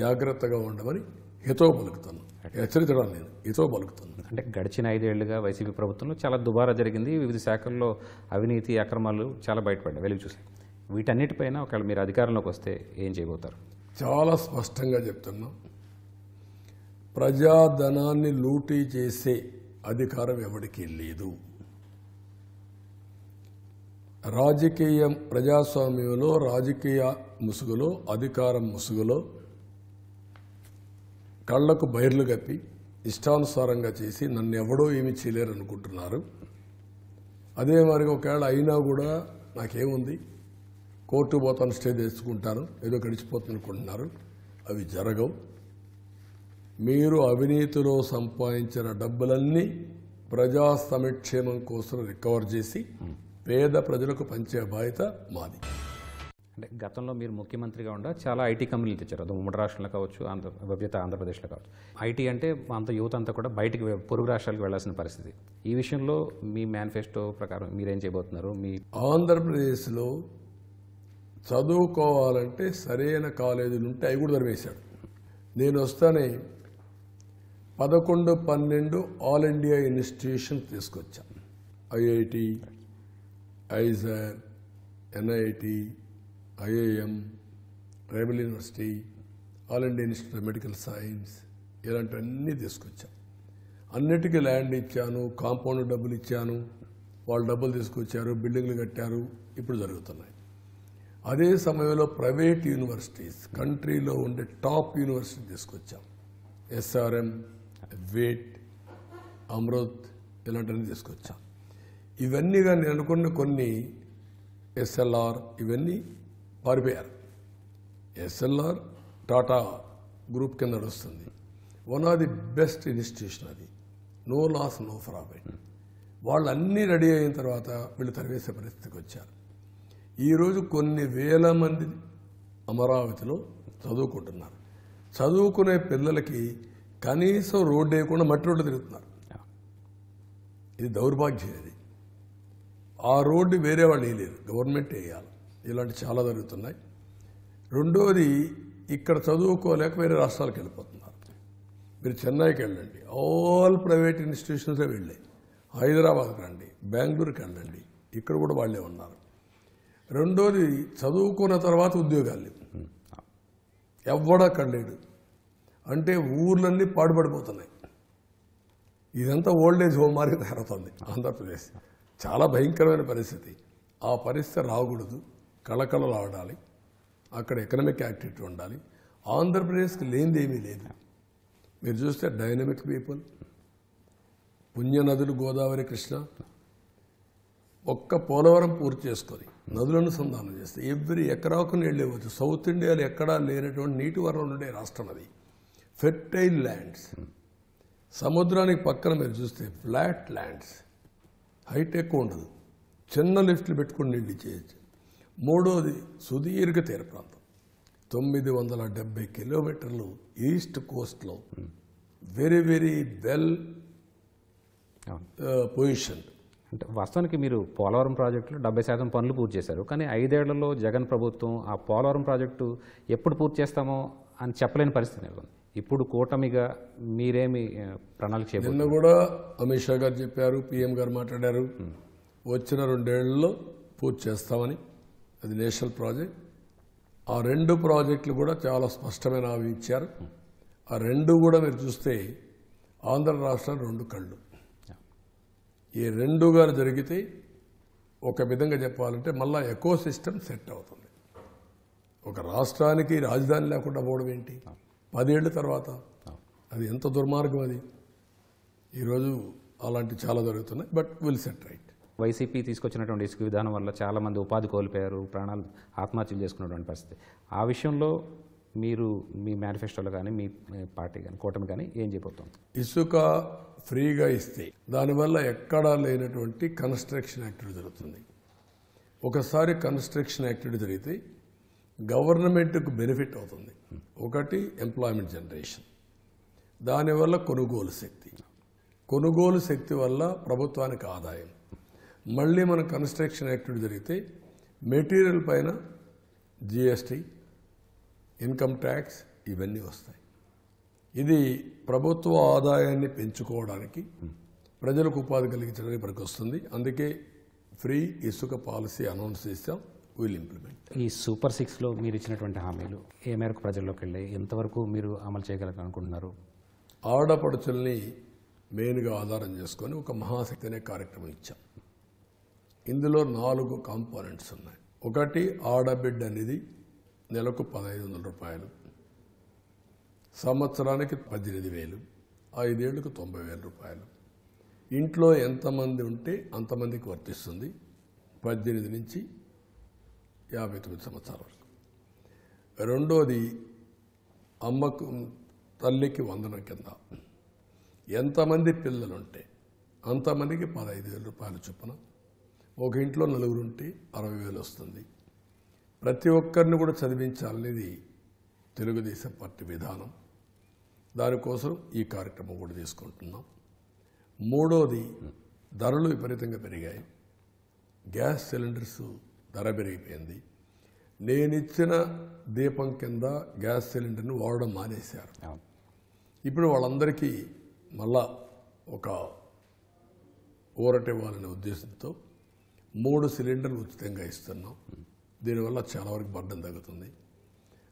జాగ్రత్తగా ఉండమని హితో పలుకుతాను, హెచ్చరించడం లేదు, హితో పలుకుతాను. అంటే గడిచిన 5 ఏళ్లుగా వైసీపీ ప్రభుత్వంలో చాలా దుబారా జరిగింది. వివిధ శాఖల్లో అవినీతి అక్రమాలు చాలా బయటపడ్డాయి, వెలుగు చూసాయి. వీటన్నిటిపైన ఒకవేళ మీరు అధికారంలోకి వస్తే ఏం చేయబోతారు? చాలా స్పష్టంగా చెప్తున్నాం, ప్రజాధనాన్ని లూటీ చేసే అధికారం ఎవరికీ లేదు. రాజకీయం ప్రజాస్వామ్యంలో రాజకీయ ముసుగులో, అధికారం ముసుగులో కళ్లకు బైర్లు కప్పి ఇష్టానుసారంగా చేసి నన్ను ఎవడో ఏమీ చేయలేరు అనుకుంటున్నారు. అదే మరి ఒకవేళ అయినా కూడా నాకేముంది, కోర్టు పోతాను, స్టే తెచ్చుకుంటాను, ఏదో గడిచిపోతుంది అనుకుంటున్నారు. అవి జరగవు. మీరు అవినీతిలో సంపాదించిన డబ్బులన్నీ ప్రజా సంక్షేమం కోసం రికవర్ చేసి పేద ప్రజలకు పంచే బాధ్యత మాది. అంటే గతంలో మీరు ముఖ్యమంత్రిగా ఉండ చాలా ఐటీ కంపెనీలు తెచ్చారు. అది ఉమ్మడి రాష్ట్రంలో కావచ్చు, విభజిత ఆంధ్రప్రదేశ్లో కావచ్చు. ఐటీ అంటే అంత యువత అంతా కూడా బయటికి పొరుగు రాష్ట్రాలకు వెళ్లాల్సిన పరిస్థితి. ఈ విషయంలో మీ మేనిఫెస్టో ప్రకారం మీరేం చేయబోతున్నారు? మీ ఆంధ్రప్రదేశ్లో చదువుకోవాలంటే సరైన కాలేజీలు ఉంటే అవి కూడా తరివేశాడు. నేను వస్తానే 11, 12 ఆల్ ఇండియా ఇన్స్టిట్యూషన్ తీసుకొచ్చాను. IIT, IISER, NIT, IIM, tribal university, all India institute of medical science, ఇలాంటివన్నీ తీసుకొచ్చాను. అన్నిటికీ ల్యాండ్ ఇచ్చాను, కాంపౌండ్ డబ్బులు ఇచ్చాను, వాళ్ళు డబ్బులు తీసుకొచ్చారు, బిల్డింగ్లు కట్టారు, ఇప్పుడు జరుగుతున్నాయి. అదే సమయంలో ప్రైవేట్ యూనివర్సిటీస్, కంట్రీలో ఉండే టాప్ యూనివర్సిటీ తీసుకొచ్చాం. ఎస్ఆర్ఎం, వేట్, అమృత్, ఇలాంటివన్నీ తీసుకొచ్చాం. ఇవన్నీ కానీ అనుకున్న కొన్ని ఎస్ఎల్ఆర్ ఇవన్నీ పారిపోయారు. ఎస్ఎల్ఆర్ టాటా గ్రూప్ కింద నడుస్తుంది. One of the best institution అది. No loss, no profit. వాళ్ళు అన్నీ రెడీ అయిన తర్వాత వీళ్ళు తరివేసే పరిస్థితికి వచ్చారు. ఈరోజు కొన్ని వేల మంది అమరావతిలో చదువుకుంటున్నారు. చదువుకునే పిల్లలకి కనీసం రోడ్డు వేయకుండా మట్టి రోడ్డు తిరుగుతున్నారు. ఇది దౌర్భాగ్యం. ఇది ఆ రోడ్డు వేరే వాళ్ళు వేయలేరు, గవర్నమెంట్ వేయాలి. ఇలాంటి చాలా జరుగుతున్నాయి. రెండోది, ఇక్కడ చదువుకోలేక వేరే రాష్ట్రాలకు వెళ్ళిపోతున్నారు. మీరు చెన్నైకి వెళ్ళండి, ఆల్ ప్రైవేట్ ఇన్స్టిట్యూషన్సే వెళ్ళాయి. హైదరాబాద్కి రండి, బెంగళూరుకి వెళ్ళండి, ఇక్కడ కూడా వాళ్ళే ఉన్నారు. రెండోది, చదువుకున్న తర్వాత ఉద్యోగాలు లేవు, ఎవ్వడా కళ్ళేడు. అంటే ఊర్లన్నీ పాడుపడిపోతున్నాయి. ఇదంతా ఓల్డ్ ఏజ్ హోమ్ మార్కి తయారవుతుంది ఆంధ్రప్రదేశ్. చాలా భయంకరమైన పరిస్థితి. ఆ పరిస్థితి రాకూడదు, కళకళలు ఆడాలి, అక్కడ ఎకనామిక్ యాక్టివిటీ ఉండాలి. ఆంధ్రప్రదేశ్కి లేనిది ఏమీ లేదు. మీరు చూస్తే డైనమిక్ పీపుల్, పుణ్యనదులు గోదావరి, కృష్ణ, ఒక్క పోలవరం పూర్తి చేసుకొని నదులను అనుసంధానం చేస్తే ఎవ్రీ ఎకరాకు నీళ్ళు ఇవ్వచ్చు. సౌత్ ఇండియాలో ఎక్కడా లేనటువంటి నీటి వనరులు ఉండే రాష్ట్రం అది. ఫెర్టైల్ ల్యాండ్స్, సముద్రానికి పక్కన మీరు చూస్తే ఫ్లాట్ ల్యాండ్స్, హైట్ ఎక్కువ ఉండదు, చిన్న లిఫ్ట్లు పెట్టుకుని నీళ్ళు చేయొచ్చు. మూడోది, సుదీర్ఘ తీర ప్రాంతం, 970 కిలోమీటర్లు ఈస్ట్ కోస్ట్లో, వెరీ వెరీ వెల్ పొజిషన్. అంటే వాస్తవానికి మీరు పోలవరం ప్రాజెక్టులో 70% పనులు పూర్తి చేశారు. కానీ 5 ఏళ్లలో జగన్ ప్రభుత్వం ఆ పోలవరం ప్రాజెక్టు ఎప్పుడు పూర్తి చేస్తామో అని చెప్పలేని పరిస్థితి నెలకొంది. ఇప్పుడు కూటమిగా మీరేమి ప్రణాళిక చేయబోతున్నారు? నిన్న కూడా అమిత్ షా గారు చెప్పారు, పీఎం గారు మాట్లాడారు, వచ్చిన 2 ఏళ్లలో పూర్తి చేస్తామని. అది నేషనల్ ప్రాజెక్ట్. ఆ 2 ప్రాజెక్టులు కూడా చాలా స్పష్టమైన హామీ ఇచ్చారు. ఆ 2 కూడా మీరు చూస్తే ఆంధ్ర రాష్ట్రం 2 కళ్ళు. ఈ 2 గారు జరిగితే ఒక విధంగా చెప్పాలంటే మళ్ళా ఎకో సిస్టమ్ సెట్ అవుతుంది. ఒక రాష్ట్రానికి రాజధాని లేకుండా పోవడం ఏంటి 10 ఏళ్ల తర్వాత? అది ఎంత దుర్మార్గం అది. ఈరోజు అలాంటి చాలా జరుగుతున్నాయి. But will set right. YCP తీసుకొచ్చినటువంటి ఇసుక విధానం వల్ల చాలామంది ఉపాధి కోల్పోయారు, ప్రాణాలు ఆత్మహత్యలు చేసుకున్నటువంటి పరిస్థితి. ఆ విషయంలో మీరు మీ మేనిఫెస్టోలో కానీ మీ పార్టీ కానీ కూటమి కానీ ఏం చేయబోతుంది? ఇసుక ఫ్రీగా ఇస్తే దానివల్ల ఎక్కడా లేనటువంటి కన్స్ట్రక్షన్ యాక్టివిటీ జరుగుతుంది. ఒకసారి కన్స్ట్రక్షన్ యాక్టివిటీ జరిగితే గవర్నమెంట్కు బెనిఫిట్ అవుతుంది. ఒకటి, ఎంప్లాయ్మెంట్ జనరేషన్, దానివల్ల కొనుగోలు శక్తి వల్ల ప్రభుత్వానికి ఆదాయం. మళ్ళీ మన కన్స్ట్రక్షన్ యాక్టివిటీ జరిగితే మెటీరియల్ పైన జిఎస్టీ, ఇన్కమ్ ట్యాక్స్ ఇవన్నీ వస్తాయి. ఇది ప్రభుత్వ ఆదాయాన్ని పెంచుకోవడానికి, ప్రజలకు ఉపాధి కలిగించడానికి పనికొస్తుంది. అందుకే ఫ్రీ ఇసుక పాలసీ అనౌన్స్ చేస్తాం. Will implement. ఈ సూపర్ 6లో మీరు ఇచ్చినటువంటి హామీలు ఏ మేరకు ప్రజల్లోకి వెళ్ళాయి, ఎంతవరకు మీరు అమలు చేయగలరు అనుకుంటున్నారు? ఆడపడుచుల్ని మెయిన్గా ఆధారం చేసుకొని ఒక మహాశక్తి అనే కార్యక్రమం ఇచ్చాం. ఇందులో 4 కాంపోనెంట్స్ ఉన్నాయి. ఒకటి, ఆడబిడ్డ అనేది నెలకు 1,500 రూపాయలు, సంవత్సరానికి 18,000, 5 ఏళ్లకు 90,000 రూపాయలు. ఇంట్లో ఎంతమంది ఉంటే అంతమందికి వర్తిస్తుంది, 18 నుంచి 59 సంవత్సరాల వరకు. రెండోది, అమ్మకు తల్లికి వందనం కింద ఎంతమంది పిల్లలుంటే అంతమందికి 15,000 రూపాయల చొప్పున. ఒక ఇంట్లో 4 ఉంటే 60,000 వస్తుంది. ప్రతి ఒక్కరిని కూడా చదివించాలనేది తెలుగుదేశం పార్టీ విధానం. దానికోసం ఈ కార్యక్రమం కూడా తీసుకుంటున్నాం. మూడోది, ధరలు విపరీతంగా పెరిగాయి. గ్యాస్ సిలిండర్స్ ధర పెరిగిపోయింది. నేనిచ్చిన దీపం కింద గ్యాస్ సిలిండర్ని వాడడం మానేశారు. ఇప్పుడు వాళ్ళందరికీ మళ్ళా ఒక ఊరట ఇవ్వాలనే ఉద్దేశంతో 3 సిలిండర్లు ఉచితంగా ఇస్తున్నాం. దీనివల్ల చాలా వరకు బర్డెన్ తగ్గుతుంది.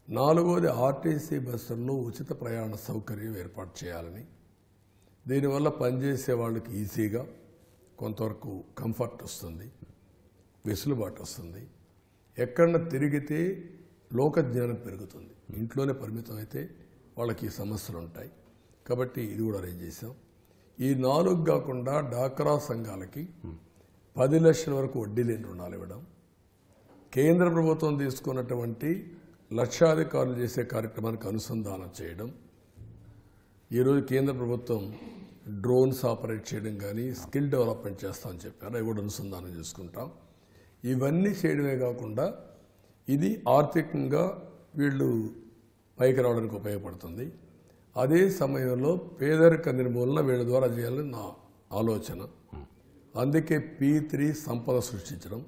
4వది, ఆర్టీసీ బస్సుల్లో ఉచిత ప్రయాణ సౌకర్యం ఏర్పాటు చేయాలని. దీనివల్ల పనిచేసే వాళ్ళకి ఈజీగా కొంతవరకు కంఫర్ట్ వస్తుంది, వెసులుబాటు వస్తుంది. ఎక్కడ తిరిగితే లోక జ్ఞానం పెరుగుతుంది. ఇంట్లోనే పరిమితం అయితే వాళ్ళకి ఈ సమస్యలు ఉంటాయి. కాబట్టి ఇది కూడా అరేంజ్ చేశాం. ఈ 4 కాకుండా డాక్రా సంఘాలకి 10 లక్షల వరకు వడ్డీ లేని రుణాలు ఇవ్వడం, కేంద్ర ప్రభుత్వం తీసుకున్నటువంటి లక్షాధికారులు చేసే కార్యక్రమానికి అనుసంధానం చేయడం. ఈరోజు కేంద్ర ప్రభుత్వం డ్రోన్స్ ఆపరేట్ చేయడం కానీ స్కిల్ డెవలప్మెంట్ చేస్తామని చెప్పారు. అవి కూడా అనుసంధానం చేసుకుంటాం. ఇవన్నీ చేయడమే కాకుండా ఇది ఆర్థికంగా వీళ్ళు పైకి రావడానికి ఉపయోగపడుతుంది. అదే సమయంలో పేదరిక నిర్మూలన వీళ్ళ ద్వారా చేయాలని నా ఆలోచన. అందుకే P3 సంపద సృష్టించడం,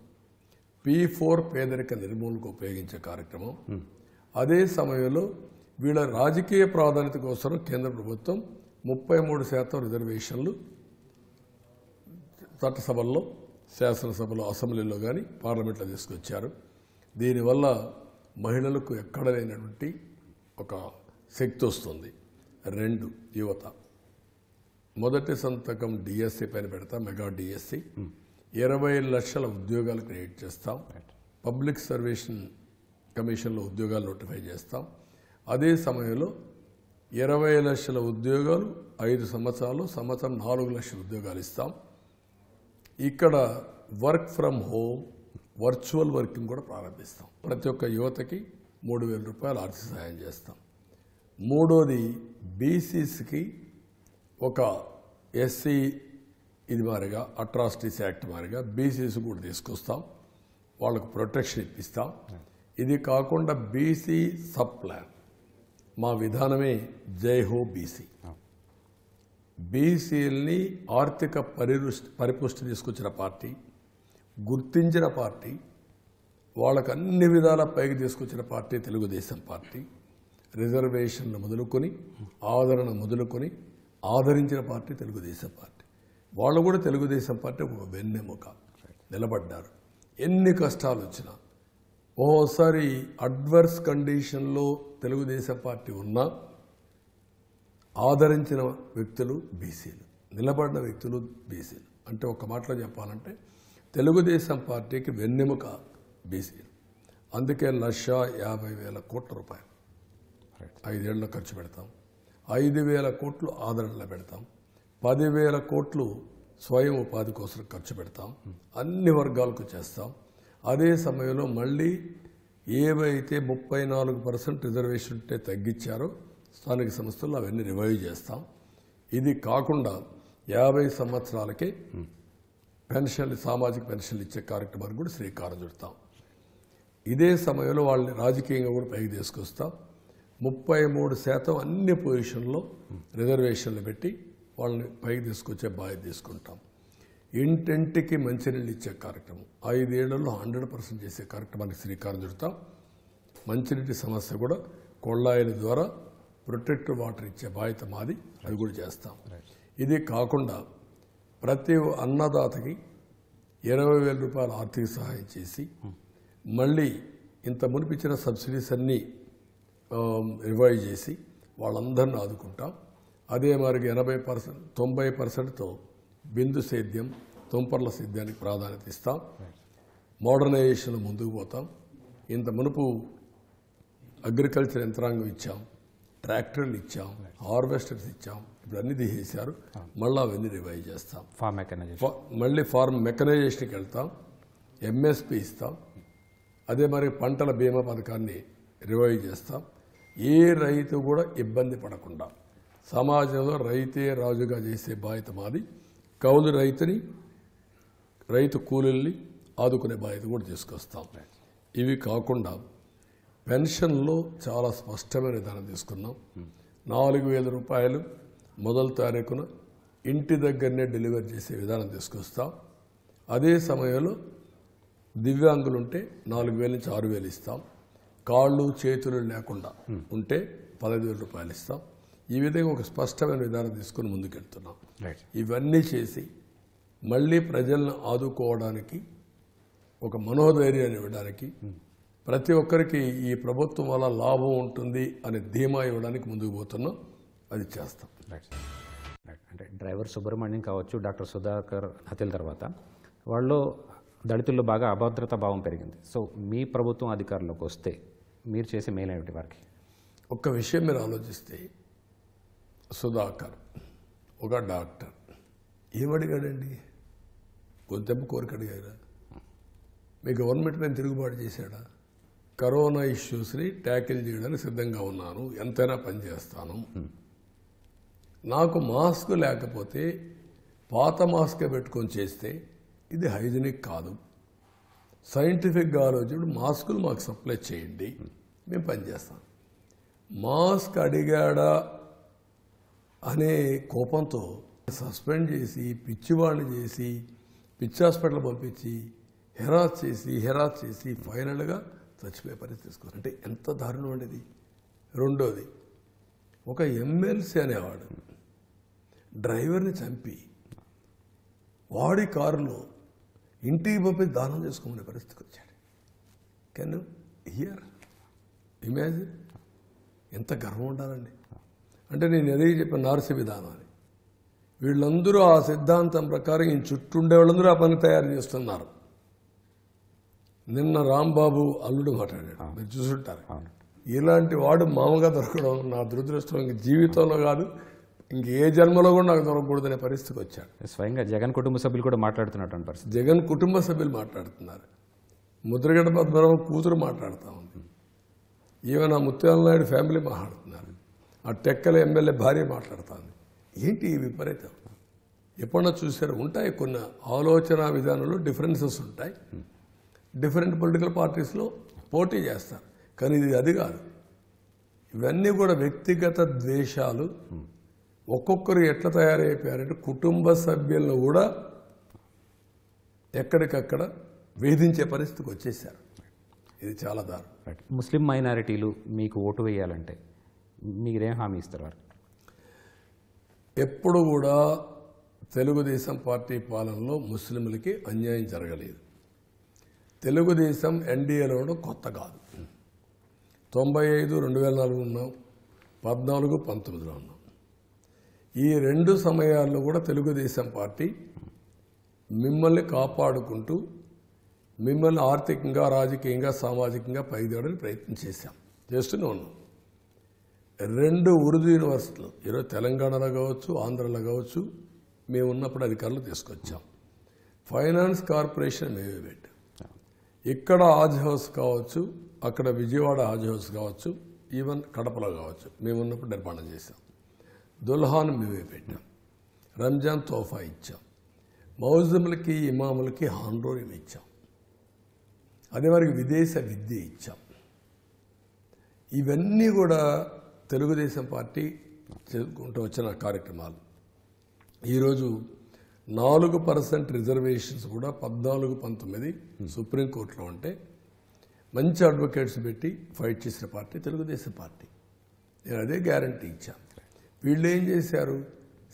P4 పేదరిక నిర్మూలనకు ఉపయోగించే కార్యక్రమం. అదే సమయంలో వీళ్ళ రాజకీయ ప్రాధాన్యత కోసం కేంద్ర ప్రభుత్వం 33% రిజర్వేషన్లు చట్టసభల్లో, శాసనసభలో, అసెంబ్లీలో కానీ పార్లమెంట్లో తీసుకొచ్చారు. దీనివల్ల మహిళలకు ఎక్కడ లేనటువంటి ఒక శక్తి వస్తుంది. 2 యువత. మొదటి సంతకం డిఎస్సి పైన పెడతాం, మెగా డిఎస్సి. 20 లక్షల ఉద్యోగాలు క్రియేట్ చేస్తాం. పబ్లిక్ సర్వీస్ కమిషన్లో ఉద్యోగాలు నోటిఫై చేస్తాం. అదే సమయంలో 20 లక్షల ఉద్యోగాలు 5 సంవత్సరాలు, సంవత్సరం 4 లక్షల ఉద్యోగాలు ఇస్తాం. ఇక్కడ work from home, virtual working కూడా ప్రారంభిస్తాం. ప్రతి ఒక్క యువతకి 3,000 రూపాయలు ఆర్థిక సహాయం చేస్తాం. మూడోది బీసీస్కి ఒక ఎస్సీ ఇది మారిగా అట్రాసిటీస్ యాక్ట్ మారిగా బీసీస్ కూడా తీసుకొస్తాం. వాళ్ళకు ప్రొటెక్షన్ ఇప్పిస్తాం. ఇది కాకుండా బీసీ సబ్ ప్లాన్ మా విధానమే జై హో బీసీ. బీసీలని ఆర్థిక పరిపుష్టి తీసుకొచ్చిన పార్టీ, గుర్తించిన పార్టీ, వాళ్ళకు అన్ని విధాల పైకి తీసుకొచ్చిన పార్టీ తెలుగుదేశం పార్టీ. రిజర్వేషన్లు మొదలుకొని, ఆదరణ మొదలుకొని ఆదరించిన పార్టీ తెలుగుదేశం పార్టీ. వాళ్ళు కూడా తెలుగుదేశం పార్టీ ఒక వెన్నెముక నిలబడ్డారు. ఎన్ని కష్టాలు వచ్చినా, ఓసారి అడ్వర్స్ కండిషన్లో తెలుగుదేశం పార్టీ ఉన్నా ఆదరించిన వ్యక్తులు బీసీలు, నిలబడిన వ్యక్తులు బీసీలు. అంటే ఒక మాటలో చెప్పాలంటే తెలుగుదేశం పార్టీకి వెన్నెముక బీసీలు. అందుకే 1,50,000 కోట్ల రూపాయలు 5 ఏళ్ళలో ఖర్చు పెడతాం. 5,000 కోట్లు ఆదరణలో పెడతాం. 10,000 కోట్లు స్వయం ఉపాధి కోసం ఖర్చు పెడతాం. అన్ని వర్గాలకు చేస్తాం. అదే సమయంలో మళ్ళీ ఏవైతే 34% రిజర్వేషన్ ఉంటే తగ్గించారో స్థానిక సంస్థల్లో అవన్నీ రివైవ్ చేస్తాం. ఇది కాకుండా 50 సంవత్సరాలకే పెన్షన్లు, సామాజిక పెన్షన్లు ఇచ్చే కార్యక్రమానికి కూడా శ్రీకారం చుడతాం. ఇదే సమయంలో వాళ్ళని రాజకీయంగా కూడా పైకి తీసుకొస్తాం. 33% అన్ని పొజిషన్లో రిజర్వేషన్లు పెట్టి వాళ్ళని పైకి తీసుకొచ్చే బాధ్యత తీసుకుంటాం. ఇంటింటికి మంచినీళ్ళు ఇచ్చే కార్యక్రమం 5 ఏళ్లలో 100% చేసే కార్యక్రమానికి శ్రీకారం చుడతాం. మంచినీటి సమస్య కూడా కొళ్ళాయిల ద్వారా ప్రొటెక్టివ్ వాటర్ ఇచ్చే బాధ్యత మాది, అది కూడా చేస్తాం. ఇది కాకుండా ప్రతి అన్నదాతకి 20,000 రూపాయలు ఆర్థిక సహాయం చేసి మళ్ళీ ఇంత మునిపించిన సబ్సిడీస్ అన్నీ రివైవ్ చేసి వాళ్ళందరినీ ఆదుకుంటాం. అదే మరికి 80%, 90%తో బిందు సేద్యం, తుంపర్ల సేద్యానికి ప్రాధాన్యత ఇస్తాం. మోడర్నైజేషన్లో ముందుకు పోతాం. ఇంత మునుపు అగ్రికల్చర్ యంత్రాంగం ఇచ్చాం, ట్రాక్టర్లు ఇచ్చాం, హార్వెస్టర్స్ ఇచ్చాం. ఇప్పుడు అన్ని తీసేశారు. మళ్ళీ అవన్నీ రివైవ్ చేస్తాం. మళ్ళీ ఫార్మ్ మెకనైజేషన్కి వెళ్తాం. ఎంఎస్పి ఇస్తాం. అదే మరి పంటల బీమా పథకాన్ని రివైవ్ చేస్తాం. ఏ రైతు కూడా ఇబ్బంది పడకుండా సమాజంలో రైతే రాజుగా చేసే బాధ్యత మాది. కౌలు రైతుని, రైతు కూలీల్ని ఆదుకునే బాధ్యత కూడా తీసుకొస్తాం. ఇవి కాకుండా పెన్షన్లో చాలా స్పష్టమైన విధానం తీసుకున్నాం. 4,000 రూపాయలు మొదటి తారీఖున ఇంటి దగ్గరనే డెలివరీ చేసే విధానం తీసుకొస్తాం. అదే సమయంలో దివ్యాంగులుంటే 4,000 నుంచి 6,000 ఇస్తాం. కాళ్ళు చేతులు లేకుండా ఉంటే 15,000 రూపాయలు ఇస్తాం. ఈ విధంగా ఒక స్పష్టమైన విధానం తీసుకుని ముందుకెళ్తున్నాం. ఇవన్నీ చేసి మళ్ళీ ప్రజలను ఆదుకోవడానికి, ఒక మనోధైర్యాన్ని ఇవ్వడానికి, ప్రతి ఒక్కరికి ఈ ప్రభుత్వం వల్ల లాభం ఉంటుంది అనే ధీమా ఇవ్వడానికి ముందుకు పోతున్నాం. అది చేస్తాం. అంటే డ్రైవర్ సుబ్రహ్మణ్యం కావచ్చు, డాక్టర్ సుధాకర్ హత్యల తర్వాత వాళ్ళు దళితుల్లో బాగా అభద్రతా భావం పెరిగింది. సో మీ ప్రభుత్వం అధికారంలోకి వస్తే మీరు చేసే మేలేమిటి వారికి? ఒక్క విషయం మీరు ఆలోచిస్తే, సుధాకర్ ఒక డాక్టర్ ఏమడిగాడండి? కొంచెం కోరిక అడిగారా? మీ గవర్నమెంట్ మీద తిరుగుబాటు చేశాడా? కరోనా ఇష్యూస్ని ట్యాకిల్ చేయడానికి సిద్ధంగా ఉన్నాను, ఎంతైనా పనిచేస్తాను. నాకు మాస్క్ లేకపోతే పాత మాస్కే పెట్టుకొని చేస్తే ఇది హైజీనిక్ కాదు. సైంటిఫిక్గా ఆలోచించి మాస్కులు మాకు సప్లై చేయండి, మేము పనిచేస్తాం. మాస్క్ అడిగాడా అనే కోపంతో సస్పెండ్ చేసి, పిచ్చివాడిని చేసి, పిచ్చి హాస్పిటల్ పంపించి హెరాస్ చేసి ఫైనల్గా చచ్చిపోయే పరిస్థితి తీసుకున్నారు. అంటే ఎంత దారుణం అనేది. రెండోది, ఒక ఎమ్మెల్సీ అనేవాడు డ్రైవర్ని చంపి వాడి కారులో ఇంటికి పంపించి దానం చేసుకోమనే పరిస్థితికి వచ్చాడు. కెన్ హియర్ ఇమాజిన్, ఎంత గర్వం ఉండాలండి. అంటే నేను అదే చెప్పిన నార్సి విధానం అని. వీళ్ళందరూ ఆ సిద్ధాంతం ప్రకారం ఈ చుట్టూ ఉండే వాళ్ళందరూ ఆ పని తయారు చేస్తున్నారు. నిన్న రాంబాబు అల్లుడు మాట్లాడాడు, మీరు చూసుంటారు. ఇలాంటి వాడు మామూలుగా దొరకడం నా దురదృష్టం. ఇంక జీవితంలో కాదు, ఇంక ఏ జన్మలో కూడా నాకు దొరకకూడదనే పరిస్థితికి వచ్చాడు. స్వయంగా జగన్ కుటుంబ సభ్యులు కూడా మాట్లాడుతున్నట్టు పరిస్థితి. జగన్ కుటుంబ సభ్యులు మాట్లాడుతున్నారు. ముద్రగడ పద్మనాభం కూతురు మాట్లాడుతూ ఉంది. ఈవెన్ ఆ ముత్యాల నాయుడు ఫ్యామిలీ మాట్లాడుతున్నారు. ఆ టెక్కల ఎమ్మెల్యే భార్య మాట్లాడుతుంది. ఏంటి ఈ విపరీతం? ఎప్పుడన్నా చూసారు? ఉంటాయి కొన్ని ఆలోచన విధానంలో డిఫరెన్సెస్ ఉంటాయి. డిఫరెంట్ పొలిటికల్ పార్టీస్లో పోటీ చేస్తారు. కానీ ఇది అది కాదు. ఇవన్నీ కూడా వ్యక్తిగత ద్వేషాలు. ఒక్కొక్కరు ఎట్లా తయారైపోయారంటే కుటుంబ సభ్యులను కూడా ఎక్కడికక్కడ వేధించే పరిస్థితికి వచ్చేసారు. ఇది చాలా దారుణం. ముస్లిం మైనారిటీలు మీకు ఓటు వేయాలంటే మీరేం హామీ ఇస్తారు వారు? ఎప్పుడు కూడా తెలుగుదేశం పార్టీ పాలనలో ముస్లింలకి అన్యాయం జరగలేదు. తెలుగుదేశం ఎన్డీఏలో ఉండడం కొత్త కాదు. 95, 2004 ఉన్నాం, 14, 19లో ఉన్నాం. ఈ రెండు సమయాల్లో కూడా తెలుగుదేశం పార్టీ మిమ్మల్ని కాపాడుకుంటూ మిమ్మల్ని ఆర్థికంగా, రాజకీయంగా, సామాజికంగా పైదేయడానికి ప్రయత్నం చేస్తూనే ఉన్నాం. 2 ఉర్దూ యూనివర్సిటీలు ఈరోజు తెలంగాణలో కావచ్చు, ఆంధ్రలో కావచ్చు, మేము ఉన్నప్పుడు అధికారులు తీసుకొచ్చాం. ఫైనాన్స్ కార్పొరేషన్ మేమే పెట్టాం. ఇక్కడ హాజ్ హౌస్ కావచ్చు, అక్కడ విజయవాడ హాజ్ హౌస్ కావచ్చు, ఈవెన్ కడపలో కావచ్చు, మేము ఉన్నప్పుడు నిర్మాణం చేశాం. దుల్హాన్ మేమే పెట్టాం. రంజాన్ తోఫా ఇచ్చాం. మౌజములకి, ఇమాములకి హాన్రోయం ఇచ్చాం. అదే వారికి విదేశ విద్య ఇచ్చాం. ఇవన్నీ కూడా తెలుగుదేశం పార్టీ చేసుకుంటూ వచ్చిన కార్యక్రమాలు. ఈరోజు 4% రిజర్వేషన్స్ కూడా 14, 19 సుప్రీంకోర్టులో ఉంటే మంచి అడ్వకేట్స్ పెట్టి ఫైట్ చేసిన పార్టీ తెలుగుదేశం పార్టీ. నేను అదే గ్యారంటీ ఇచ్చాను. వీళ్ళు ఏం చేశారు?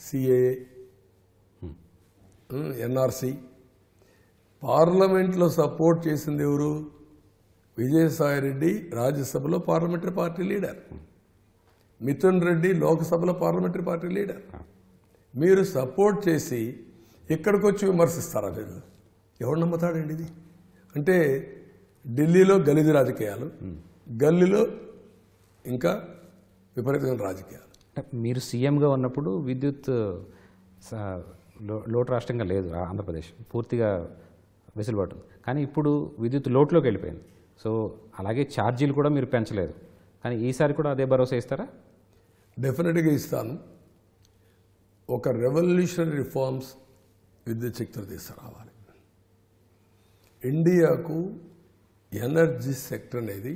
సిఏఏ, ఎన్ఆర్సీ పార్లమెంట్లో సపోర్ట్ చేసింది ఎవరు? విజయసాయిరెడ్డి రాజ్యసభలో parliamentary party leader, Mithun Reddy లోక్సభలో పార్లమెంటరీ పార్టీ లీడర్. మీరు సపోర్ట్ చేసి ఇక్కడికి వచ్చి విమర్శిస్తారా? మీరు ఎవరు నమ్ముతాడండి ఇది? అంటే ఢిల్లీలో గలీజు రాజకీయాలు, గల్లీలో ఇంకా విపరీతమైన రాజకీయాలు. మీరు సీఎంగా ఉన్నప్పుడు విద్యుత్ లోటు రాష్ట్రంగా లేదు ఆంధ్రప్రదేశ్, పూర్తిగా వెసులుబాటు. కానీ ఇప్పుడు విద్యుత్ లోటులోకి వెళ్ళిపోయింది. సో అలాగే ఛార్జీలు కూడా మీరు పెంచలేదు. కానీ ఈసారి కూడా అదే భరోసా ఇస్తారా? డెఫినెట్గా ఇస్తాను. ఒక రెవల్యూషనరీ రిఫార్మ్స్ విద్యుత్ శక్తులు తీసుకురావాలి. ఇండియాకు ఎనర్జీ సెక్టర్ అనేది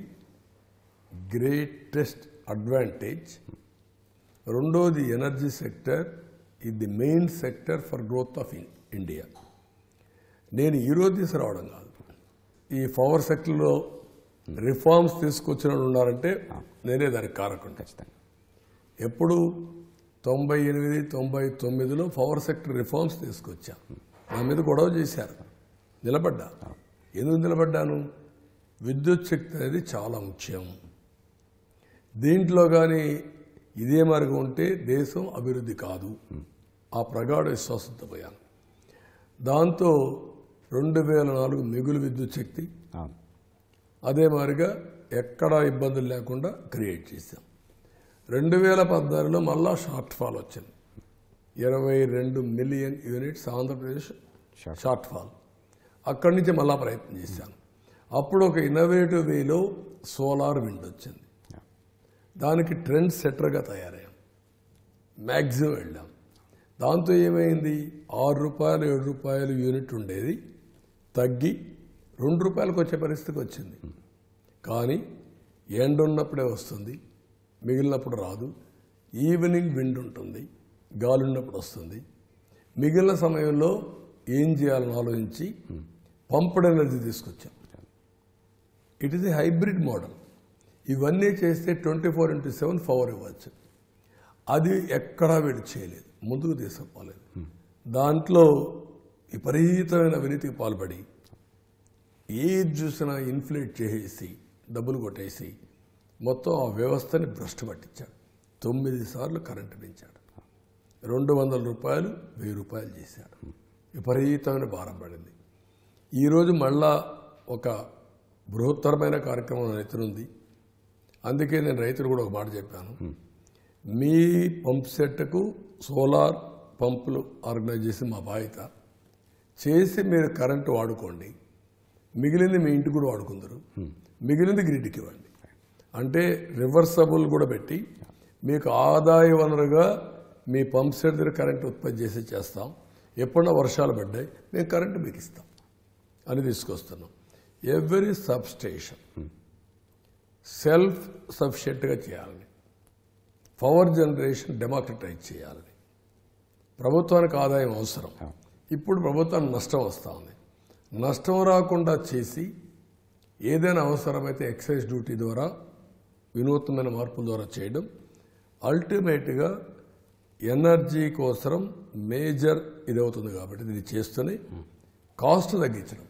గ్రేటెస్ట్ అడ్వాంటేజ్. రెండోది, ఎనర్జీ సెక్టర్ ఇది the main sector for growth of India. నేను ఈరోజు తీసుకురావడం కాదు, ఈ పవర్ సెక్టర్లో రిఫార్మ్స్ తీసుకొచ్చిన వాళ్ళు ఉన్నారంటే నేనే దానికి కారకుడు. ఖచ్చితంగా. ఎప్పుడు 98, 99లో పవర్ సెక్టర్ రిఫార్మ్స్ తీసుకొచ్చా. నా మీద గొడవ చేశారు, నిలబడ్డా. ఎందుకు నిలబడ్డాను? విద్యుత్ శక్తి అనేది చాలా ముఖ్యం. దీంట్లో కానీ ఇదే మార్గం ఉంటే దేశం అభివృద్ధి కాదు. ఆ ప్రగాఢ విశ్వాసంతో పోయాను. దాంతో 2004 మిగులు విద్యుత్ శక్తి అదే మాదిరిగా ఎక్కడా ఇబ్బందులు లేకుండా క్రియేట్ చేశాం. 2014లో మళ్ళా షార్ట్ ఫాల్ వచ్చింది. 22 million units Andhra Pradesh short fall. అక్కడి నుంచి మళ్ళా ప్రయత్నం చేశాను. అప్పుడు ఒక ఇన్నోవేటివ్ వేలో సోలార్ విండ్ వచ్చింది. దానికి ట్రెండ్ సెట్టర్గా తయారయ్యాం. మ్యాక్సిమం వెళ్ళాం. దాంతో ఏమైంది? 6 రూపాయలు 7 రూపాయలు యూనిట్ ఉండేది తగ్గి 2 రూపాయలకు వచ్చే పరిస్థితికి వచ్చింది. కానీ ఎండ ఉన్నప్పుడే వస్తుంది, మిగిలినప్పుడు రాదు. ఈవినింగ్ విండ్ ఉంటుంది, గాలి ఉన్నప్పుడు వస్తుంది. మిగిలిన సమయంలో ఏం చేయాలని ఆలోచించి పంప్డ్ ఎనర్జీ తీసుకొచ్చాం. It is a hybrid model. ఇవన్నీ చేస్తే 24/7 పవర్ ఇవ్వచ్చు. అది ఎక్కడా వీడు చేయలేదు, ముందుకు తీసుకుపోలేదు. దాంట్లో విపరీతమైన అవినీతికి పాల్పడి ఏది చూసినా ఇన్ఫ్లేట్ చేసేసి డబ్బులు కొట్టేసి మొత్తం ఆ వ్యవస్థని భ్రష్టు పట్టించాడు. 9 సార్లు కరెంటు పెంచాడు. 200 రూపాయలు 1000 రూపాయలు చేశాడు. విపరీతమైన భారం పడింది. ఈరోజు మళ్ళా ఒక బృహత్తరమైన కార్యక్రమం రైతులుంది. అందుకే నేను రైతులు కూడా ఒక మాట చెప్పాను, మీ పంప్ సెట్కు సోలార్ పంపులు ఆర్గనైజ్ చేసి మా బాధ్యత చేసి మీరు కరెంటు వాడుకోండి, మిగిలింది మీ ఇంటికి కూడా వాడుకుందరు, మిగిలింది గ్రిడ్కి ఇవ్వండి. అంటే రివర్సబుల్ కూడా పెట్టి మీకు ఆదాయ వనరుగా మీ పంప్ సెట్ దగ్గర కరెంటు ఉత్పత్తి చేస్తాం. ఎప్పుడన్నా వర్షాలు పడ్డాయి మేము కరెంటు మీకు ఇస్తాం అని తీసుకొస్తున్నాం. ఎవ్రీ సబ్స్టేషన్ సెల్ఫ్ సఫిషియెంట్గా చేయాలని, పవర్ జనరేషన్ డెమోక్రటైజ్ చేయాలని. ప్రభుత్వానికి ఆదాయం అవసరం. ఇప్పుడు ప్రభుత్వానికి నష్టం వస్తూ ఉంది. నష్టం రాకుండా చేసి ఏదైనా అవసరమైతే ఎక్సైజ్ డ్యూటీ ద్వారా వినూత్నమైన మార్పుల ద్వారా చేయడం, అల్టిమేట్గా ఎనర్జీ కోసం మేజర్ ఇది అవుతుంది. కాబట్టి ఇది చేస్తూనే కాస్ట్ తగ్గించడం.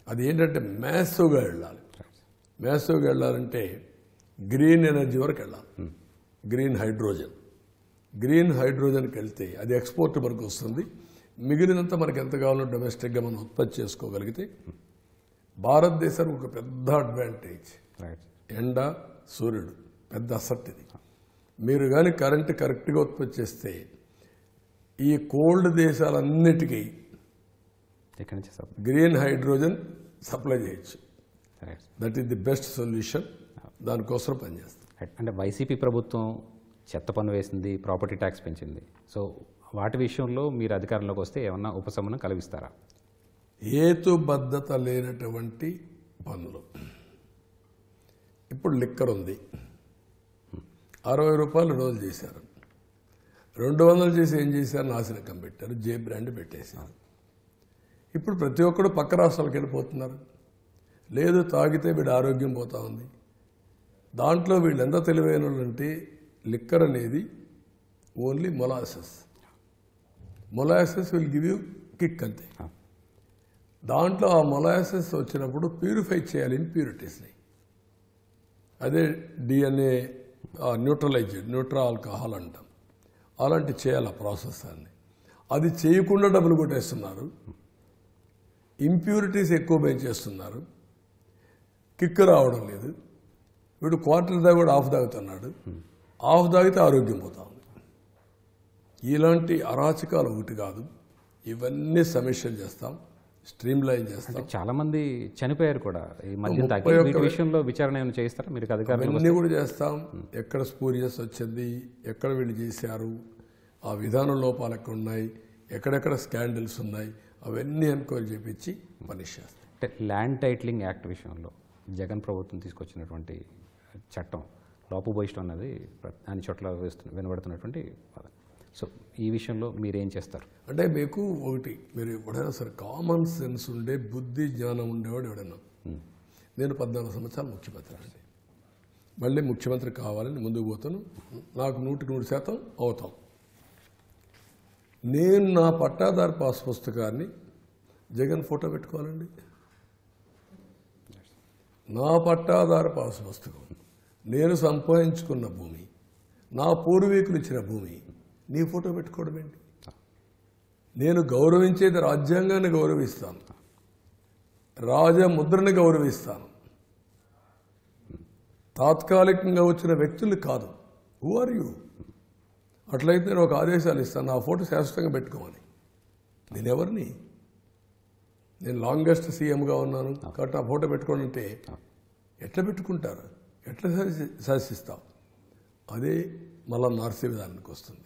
అది ఏంటంటే మ్యాసివ్గా వెళ్ళాలి. మ్యాసివ్గా వెళ్ళాలంటే గ్రీన్ ఎనర్జీ వరకు వెళ్ళాలి. గ్రీన్ హైడ్రోజన్కి వెళ్తే అది ఎక్స్పోర్ట్ వరకు వస్తుంది. మిగిలినంత మనకి ఎంత కావాలో డొమెస్టిక్గా మనం ఉత్పత్తి చేసుకోగలిగితే భారతదేశానికి ఒక పెద్ద అడ్వాంటేజ్. ఎండ, సూర్యుడు పెద్ద అసెట్ ఇది. మీరు కానీ కరెంటు కరెక్ట్గా ఉత్పత్తి చేస్తే ఈ కోల్డ్ దేశాలన్నిటికీ గ్రీన్ హైడ్రోజన్ సప్లై చేయొచ్చు. That is the best solution. దానికోసం పనిచేస్తాం. అంటే వైసీపీ ప్రభుత్వం చెత్త పన్ను వేసింది, ప్రాపర్టీ ట్యాక్స్ పెంచింది. సో వాటి విషయంలో మీరు అధికారంలోకి వస్తే ఏమన్నా ఉపశమనం కలిగిస్తారా? హేతుబద్ధత లేనటువంటి పన్నులు. ఇప్పుడు లిక్కర్ ఉంది, 60 రూపాయలు రోజు చేశారు. 200 చేసి ఏం చేశారు? నాసిరకం పెట్టారు, జే బ్రాండ్ పెట్టేశారు. ఇప్పుడు ప్రతి ఒక్కరు పక్క రాష్ట్రాలకు వెళ్ళిపోతున్నారు. లేదు తాగితే వీడి ఆరోగ్యం పోతా ఉంది. దాంట్లో వీళ్ళు ఎంత తెలివైన వాళ్ళంటే లిక్కర్ అనేది only molasses will give you kick అంతే. దాంట్లో ఆ మొలాసెస్ వచ్చినప్పుడు ప్యూరిఫై చేయాలి ఇంప్యూరిటీస్ని. అదే డిఎన్ఏ న్యూట్రల్ ఆల్కహాల్ అంటాం. అలాంటి చేయాలి ఆ ప్రాసెస్ అన్ని. అది చేయకుండా డబ్బులు కొట్టేస్తున్నారు. ఇంప్యూరిటీస్ ఎక్కువ పెంచేస్తున్నారు. కిక్ రావడం లేదు. వీడు క్వార్టర్ తాగుడు హాఫ్ తాగుతున్నాడు. హాఫ్ తాగితే ఆరోగ్యం పోతా ఉంది. ఇలాంటి అరాచకాలు ఒకటి కాదు, ఇవన్నీ సమీక్షలు చేస్తాం, స్ట్రీమ్ లైన్ చేస్తాం. చాలా మంది చనిపోయారు కూడా ఈ మధ్య విషయంలో విచారణ ఏమైనా చేస్తారా మీరు? అన్నీ కూడా చేస్తాం. ఎక్కడ స్పూరియస్ వచ్చింది, ఎక్కడ వీళ్ళు చేశారు, ఆ విధానం లోపాలు ఎక్కడ ఉన్నాయి, ఎక్కడెక్కడ స్కాండల్స్ ఉన్నాయి, అవన్నీ ఎంక్వైరీ చేపించి పనిష్ చేస్తాం. అంటే ల్యాండ్ టైటిలింగ్ యాక్ట్ విషయంలో జగన్ ప్రభుత్వం తీసుకొచ్చినటువంటి చట్టం లోపభూయిష్టం అన్నది అన్ని చోట్ల వినబడుతున్నటువంటి పదం. సో ఈ విషయంలో మీరేం చేస్తారు? అంటే మీకు ఒకటి, మీరు ఎవడైనా సరే కామన్ సెన్స్ ఉండే బుద్ధి జ్ఞానం ఉండేవాడు ఎవడైనా, నేను 14 సంవత్సరాలు ముఖ్యమంత్రి అండి, మళ్ళీ ముఖ్యమంత్రి కావాలని ముందుకు పోతాను, నాకు 100% అవుతాం. నేను నా పట్టాదారు పాస్ పుస్తకాన్ని జగన్ ఫోటో పెట్టుకోవాలండి. నా పట్టాదారు పాస్ పుస్తకం, నేను సంపాదించుకున్న భూమి, నా పూర్వీకులు ఇచ్చిన భూమి, నీ ఫోటో పెట్టుకోవడం ఏంటి? నేను గౌరవించేది రాజ్యాంగాన్ని గౌరవిస్తాను, రాజముద్రని గౌరవిస్తాను, తాత్కాలికంగా వచ్చిన వ్యక్తులు కాదు. Who are you? అట్లయితే నేను ఒక ఆదేశాలు ఇస్తాను, నా ఫోటో శాశ్వతంగా పెట్టుకోమని. నేనెవరిని? నేను లాంగెస్ట్ సీఎంగా ఉన్నాను కాబట్టి నా ఫోటో పెట్టుకోండి అంటే ఎట్లా పెట్టుకుంటారు? ఎట్లా శాసిస్తాం? అదే మళ్ళా నార్సీ విధానానికి వస్తుంది,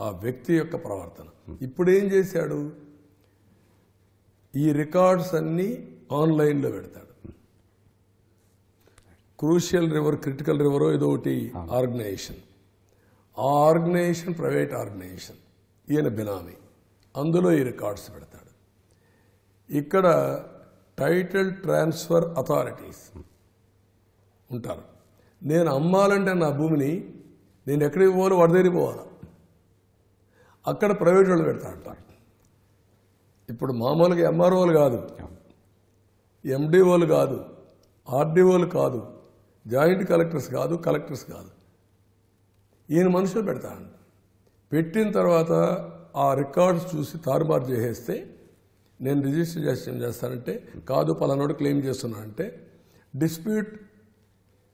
ఆ వ్యక్తి యొక్క ప్రవర్తన. ఇప్పుడు ఏం చేశాడు? ఈ రికార్డ్స్ అన్నీ ఆన్లైన్లో పెడతాడు. క్రూషియల్ రివర్, క్రిటికల్ రివర్ ఏదో ఒకటి ఆర్గనైజేషన్, ఆ ఆర్గనైజేషన్ ప్రైవేట్ ఆర్గనైజేషన్, ఈయన బినామీ, అందులో ఈ రికార్డ్స్ పెడతాడు. ఇక్కడ టైటిల్ ట్రాన్స్ఫర్ అథారిటీస్ ఉంటారు. నేను అమ్మాలంటే నా భూమిని నేను ఎక్కడికి పోవాలి, వాడి దగ్గరికి పోవాలా, అక్కడ ప్రైవేట్ వాళ్ళు పెడతా అంటారు. ఇప్పుడు మామూలుగా ఎంఆర్ఓలు కాదు, ఎండిఓలు కాదు, ఆర్డీఓలు కాదు, జాయింట్ కలెక్టర్స్ కాదు, కలెక్టర్స్ కాదు, ఈయన మనుషులు పెడతాడు. పెట్టిన తర్వాత ఆ రికార్డ్స్ చూసి తారుమారు చేసేస్తే నేను రిజిస్టర్ చేస్తానంటే కాదు పలానాడు క్లెయిమ్ చేస్తున్నా అంటే డిస్ప్యూట్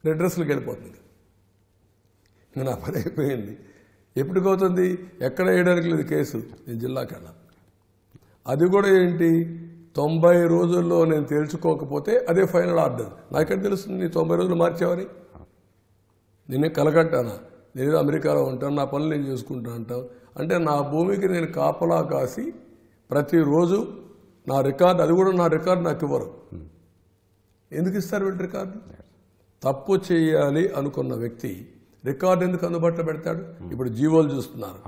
రెడ్రెస్లకు వెళ్ళిపోతుంది. ఇంకా నా పని అయిపోయింది. ఎప్పటికవుతుంది? ఎక్కడ వేయడానికి లేదు కేసు, నేను జిల్లాకి వెళ్ళాను. అది కూడా ఏంటి, 90 రోజుల్లో నేను తేల్చుకోకపోతే అదే ఫైనల్ ఆర్డర్. నాకెక్కడ తెలుస్తుంది నీ 90 రోజులు మార్చావని? నేనే కలగట్టానా? నేను అమెరికాలో ఉంటాను, నా పనులు నేను చేసుకుంటా అంటావు. అంటే నా భూమికి నేను కాపలా కాసి ప్రతిరోజు నా రికార్డు, అది కూడా నా రికార్డు నాకు ఇవ్వరు. ఎందుకు ఇస్తారు వీళ్ళు రికార్డు? తప్పు చేయాలి అనుకున్న వ్యక్తి రికార్డు ఎందుకు అందుబాటులో పెడతాడు? ఇప్పుడు జీవోలు చూస్తున్నారు.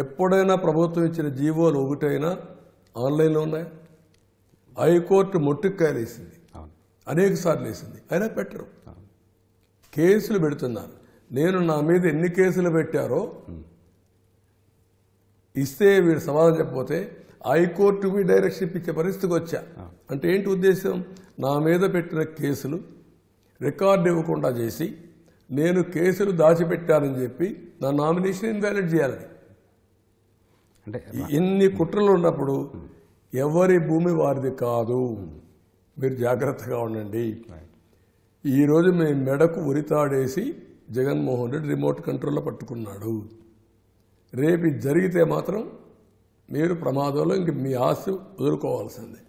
ఎప్పుడైనా ప్రభుత్వం ఇచ్చిన జీవోలు ఒకటైనా ఆన్లైన్లో ఉన్నాయా? హైకోర్టు మొట్టుకాయలు వేసింది, అనేక సార్లు వేసింది, అయినా పెట్టరు. కేసులు పెడుతున్నారు. నేను నా మీద ఎన్ని కేసులు పెట్టారో ఇస్తే వీడు సమాధానం చెప్పకపోతే హైకోర్టుకి డైరెక్షన్ ఇప్పించే పరిస్థితికి వచ్చా. అంటే ఏంటి ఉద్దేశం? నా మీద పెట్టిన కేసులు రికార్డు ఇవ్వకుండా చేసి నేను కేసులు దాచిపెట్టానని చెప్పి నా నామినేషన్ ఇన్వాలిడ్ చేయాలని. అంటే ఎన్ని కుట్రలు ఉన్నప్పుడు ఎవరి భూమి వారిది కాదు, మీరు జాగ్రత్తగా ఉండండి. ఈరోజు మేము మెడకు ఉరితాడేసి జగన్మోహన్ రెడ్డి రిమోట్ కంట్రోల్లో పట్టుకున్నాడు. రేపు ఇది జరిగితే మాత్రం మీరు ప్రమాదంలో ఇంక మీ ఆస్తి వదులుకోవాల్సిందే.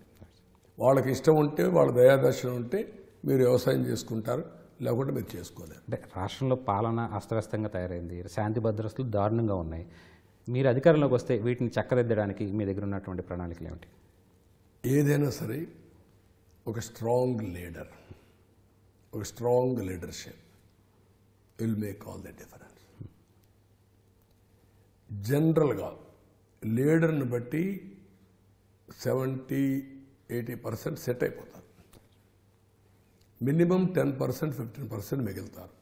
వాళ్ళకి ఇష్టం ఉంటే, వాళ్ళ దయాదర్శనం ఉంటే మీరు వ్యవసాయం చేసుకుంటారు, లేకుంటే మీరు చేసుకోలేరు. అంటే రాష్ట్రంలో పాలన అస్తవ్యస్తంగా తయారైంది, శాంతి భద్రతలు దారుణంగా ఉన్నాయి. మీరు అధికారంలోకి వస్తే వీటిని చక్కదిద్దడానికి మీ దగ్గర ఉన్నటువంటి ప్రణాళికలు ఏమిటి? ఏదైనా సరే ఒక స్ట్రాంగ్ లీడర్, ఒక strong leadership will make all the difference. జనరల్గా లీడర్ని బట్టి 70-80% సెట్ అయిపోతారు. మినిమం 10%, 15% మిగులుతారు.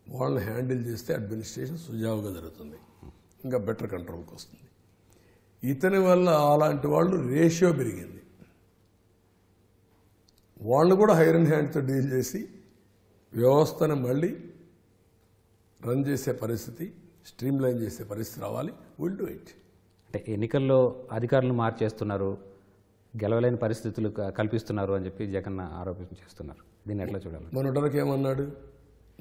వాళ్ళని హ్యాండిల్ చేస్తే అడ్మినిస్ట్రేషన్ సుజావుగా జరుగుతుంది, ఇంకా బెటర్ కంట్రోల్కి వస్తుంది. ఇతని వల్ల అలాంటి వాళ్ళు రేషియో పెరిగింది. వాళ్ళు కూడా హైర్ అండ్ హ్యాండ్తో డీల్ చేసి వ్యవస్థను మళ్ళీ రన్ చేసే పరిస్థితి, స్ట్రీమ్ లైన్ చేసే పరిస్థితి రావాలి. Will do it. అంటే ఎన్నికల్లో అధికారులను మార్చేస్తున్నారు, గెలవలేని పరిస్థితులు కల్పిస్తున్నారు అని చెప్పి జగన్ ఆరోపణ చేస్తున్నారు. దీన్ని ఎట్లా చూడాలి? మొన్నటికి ఏమన్నాడు?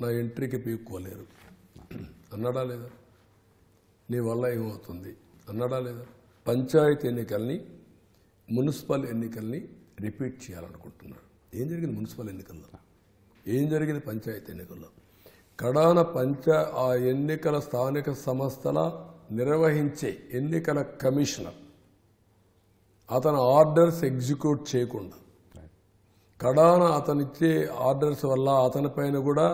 నా ఎంట్రీకి పీక్కోలేరు అన్నాడా లేదా? నీ వల్ల ఏమవుతుంది అన్నాడా లేదా? పంచాయతీ ఎన్నికల్ని, మున్సిపల్ ఎన్నికల్ని రిపీట్ చేయాలనుకుంటున్నాడు. ఏం జరిగింది మున్సిపల్ ఎన్నికల్లో? ఏం జరిగింది పంచాయతీ ఎన్నికల్లో? కడాన ఆ ఎన్నికల స్థానిక సంస్థల నిర్వహించే ఎన్నికల కమిషనర్ అతని ఆర్డర్స్ ఎగ్జిక్యూట్ చేయకుండా, కడాన అతనిచ్చే ఆర్డర్స్ వల్ల అతనిపైన కూడా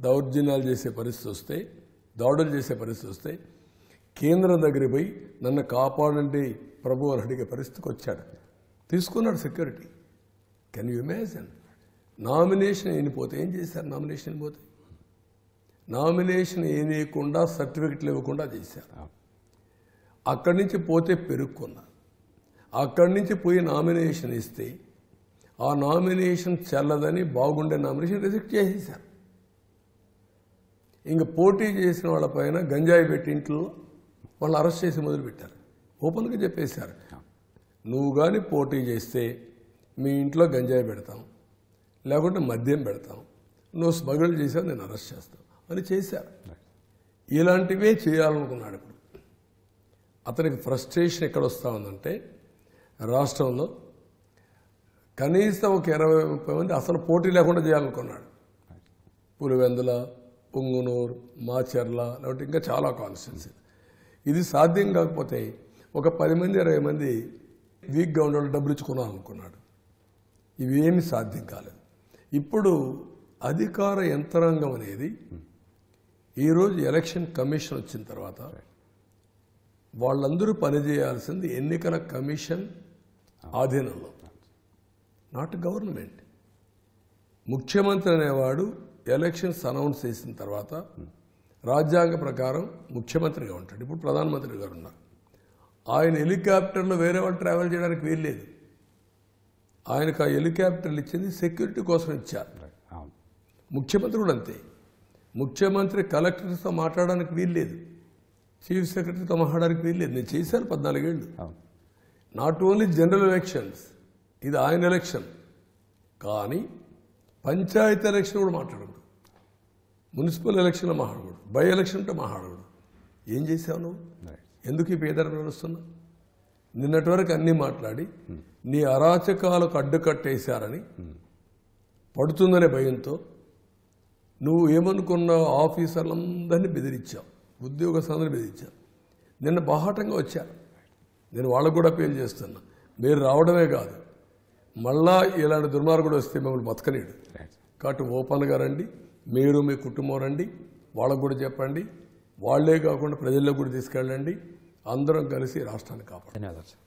దౌర్జన్యాలు చేసే పరిస్థితి వస్తే, దాడులు చేసే పరిస్థితి వస్తే కేంద్రం దగ్గరికి పోయి నన్ను కాపాడండి ప్రభు అని అడిగే పరిస్థితికి వచ్చాడు. తీసుకున్నాడు security. Can you imagine? Nomination అయిపోతే ఏం చేశారు? నామినేషన్ అయిపోతే నామినేషన్ వేయకుండా సర్టిఫికెట్లు ఇవ్వకుండా చేశారు. అక్కడి నుంచి పోతే పెరుక్కున్నారు. అక్కడి నుంచి పోయి నామినేషన్ ఇస్తే ఆ నామినేషన్ చెల్లదని, బాగుండే నామినేషన్ రిజెక్ట్ చేసేశారు. ఇంక పోటీ చేసిన వాళ్ళపైన గంజాయి పెట్టి ఇంట్లో వాళ్ళు అరెస్ట్ చేసి మొదలుపెట్టారు. ఓపెన్గా చెప్పేశారు, నువ్వు కానీ పోటీ చేస్తే మీ ఇంట్లో గంజాయి పెడతాం, లేకుంటే మద్యం పెడతాం, నువ్వు స్మగుల్ చేసావు నేను అరెస్ట్ చేస్తాను అని చేశారు. ఇలాంటివే చేయాలనుకున్నాడు. ఇప్పుడు అతనికి ఫ్రస్ట్రేషన్ ఎక్కడ వస్తూ ఉందంటే, రాష్ట్రంలో కనీసం ఒక 20-30 మంది అసలు పోటీ లేకుండా చేయాలనుకున్నాడు. పులివెందుల, పుంగునూరు, మాచర్ల, లేకపోతే ఇంకా చాలా కాన్స్టిట్యున్సీ. ఇది సాధ్యం కాకపోతే ఒక 10 మంది 20 మంది వీక్గా ఉండే వాళ్ళు డబ్బులు ఇచ్చుకున్నారనుకున్నాడు. ఇవేమీ సాధ్యం కాలేదు. ఇప్పుడు అధికార యంత్రాంగం అనేది ఈరోజు ఎలక్షన్ కమిషన్ వచ్చిన తర్వాత వాళ్ళందరూ పనిచేయాల్సింది ఎన్నికల కమిషన్ ఆధీనంలో, నాట్ గవర్నమెంట్. ముఖ్యమంత్రి అనేవాడు ఎలక్షన్స్ అనౌన్స్ చేసిన తర్వాత రాజ్యాంగ ప్రకారం ముఖ్యమంత్రిగా ఉంటాడు. ఇప్పుడు ప్రధానమంత్రి గారు ఉన్నారు. ఆయన హెలికాప్టర్లో వేరే వాళ్ళు ట్రావెల్ చేయడానికి వీల్లేదు. ఆయనకు ఆ హెలికాప్టర్లు ఇచ్చింది సెక్యూరిటీ కోసం ఇచ్చారు. ముఖ్యమంత్రి కూడా అంతే. ముఖ్యమంత్రి కలెక్టర్తో మాట్లాడడానికి వీల్లేదు, చీఫ్ సెక్రటరీతో మాట్లాడడానికి వీల్లేదు. నేను చేశాను 14 ఏళ్ళు. నాట్ ఓన్లీ జనరల్ ఎలక్షన్స్, ఇది ఆయన ఎలక్షన్. కానీ పంచాయతీ ఎలక్షన్ కూడా మాట్లాడకూడదు, మున్సిపల్ ఎలక్షన్లో మాట్లాడకూడదు, బై ఎలక్షన్తో మాట్లాడకూడదు. ఏం చేశావు నువ్వు? ఎందుకు ఈ పేదరికం నడుస్తున్నావు? నిన్నటి వరకు అన్నీ మాట్లాడి నీ అరాచకాలకు అడ్డుకట్టేశారని పడుతుందనే భయంతో నువ్వు ఏమనుకున్నావు? ఆఫీసర్లందరినీ బెదిరించావు, ఉద్యోగస్తులందరినీ బెదిరించావు. నిన్న బాహాటంగా వచ్చారు. నేను వాళ్ళకు కూడా అప్పీల్ చేస్తున్నా, మీరు రావడమే కాదు, మళ్ళా ఇలాంటి దుర్మార్గుడు వస్తే మిమ్మల్ని బతకలేడు. కాబట్టి ఓపెన్గా రండి, మీరు మీ కుటుంబం రండి, వాళ్ళకు కూడా చెప్పండి. వాళ్లే కాకుండా ప్రజల్లో కూడా తీసుకెళ్ళండి. అందరం కలిసి రాష్ట్రాన్ని కాపాడు. ధన్యవాదాలు సార్.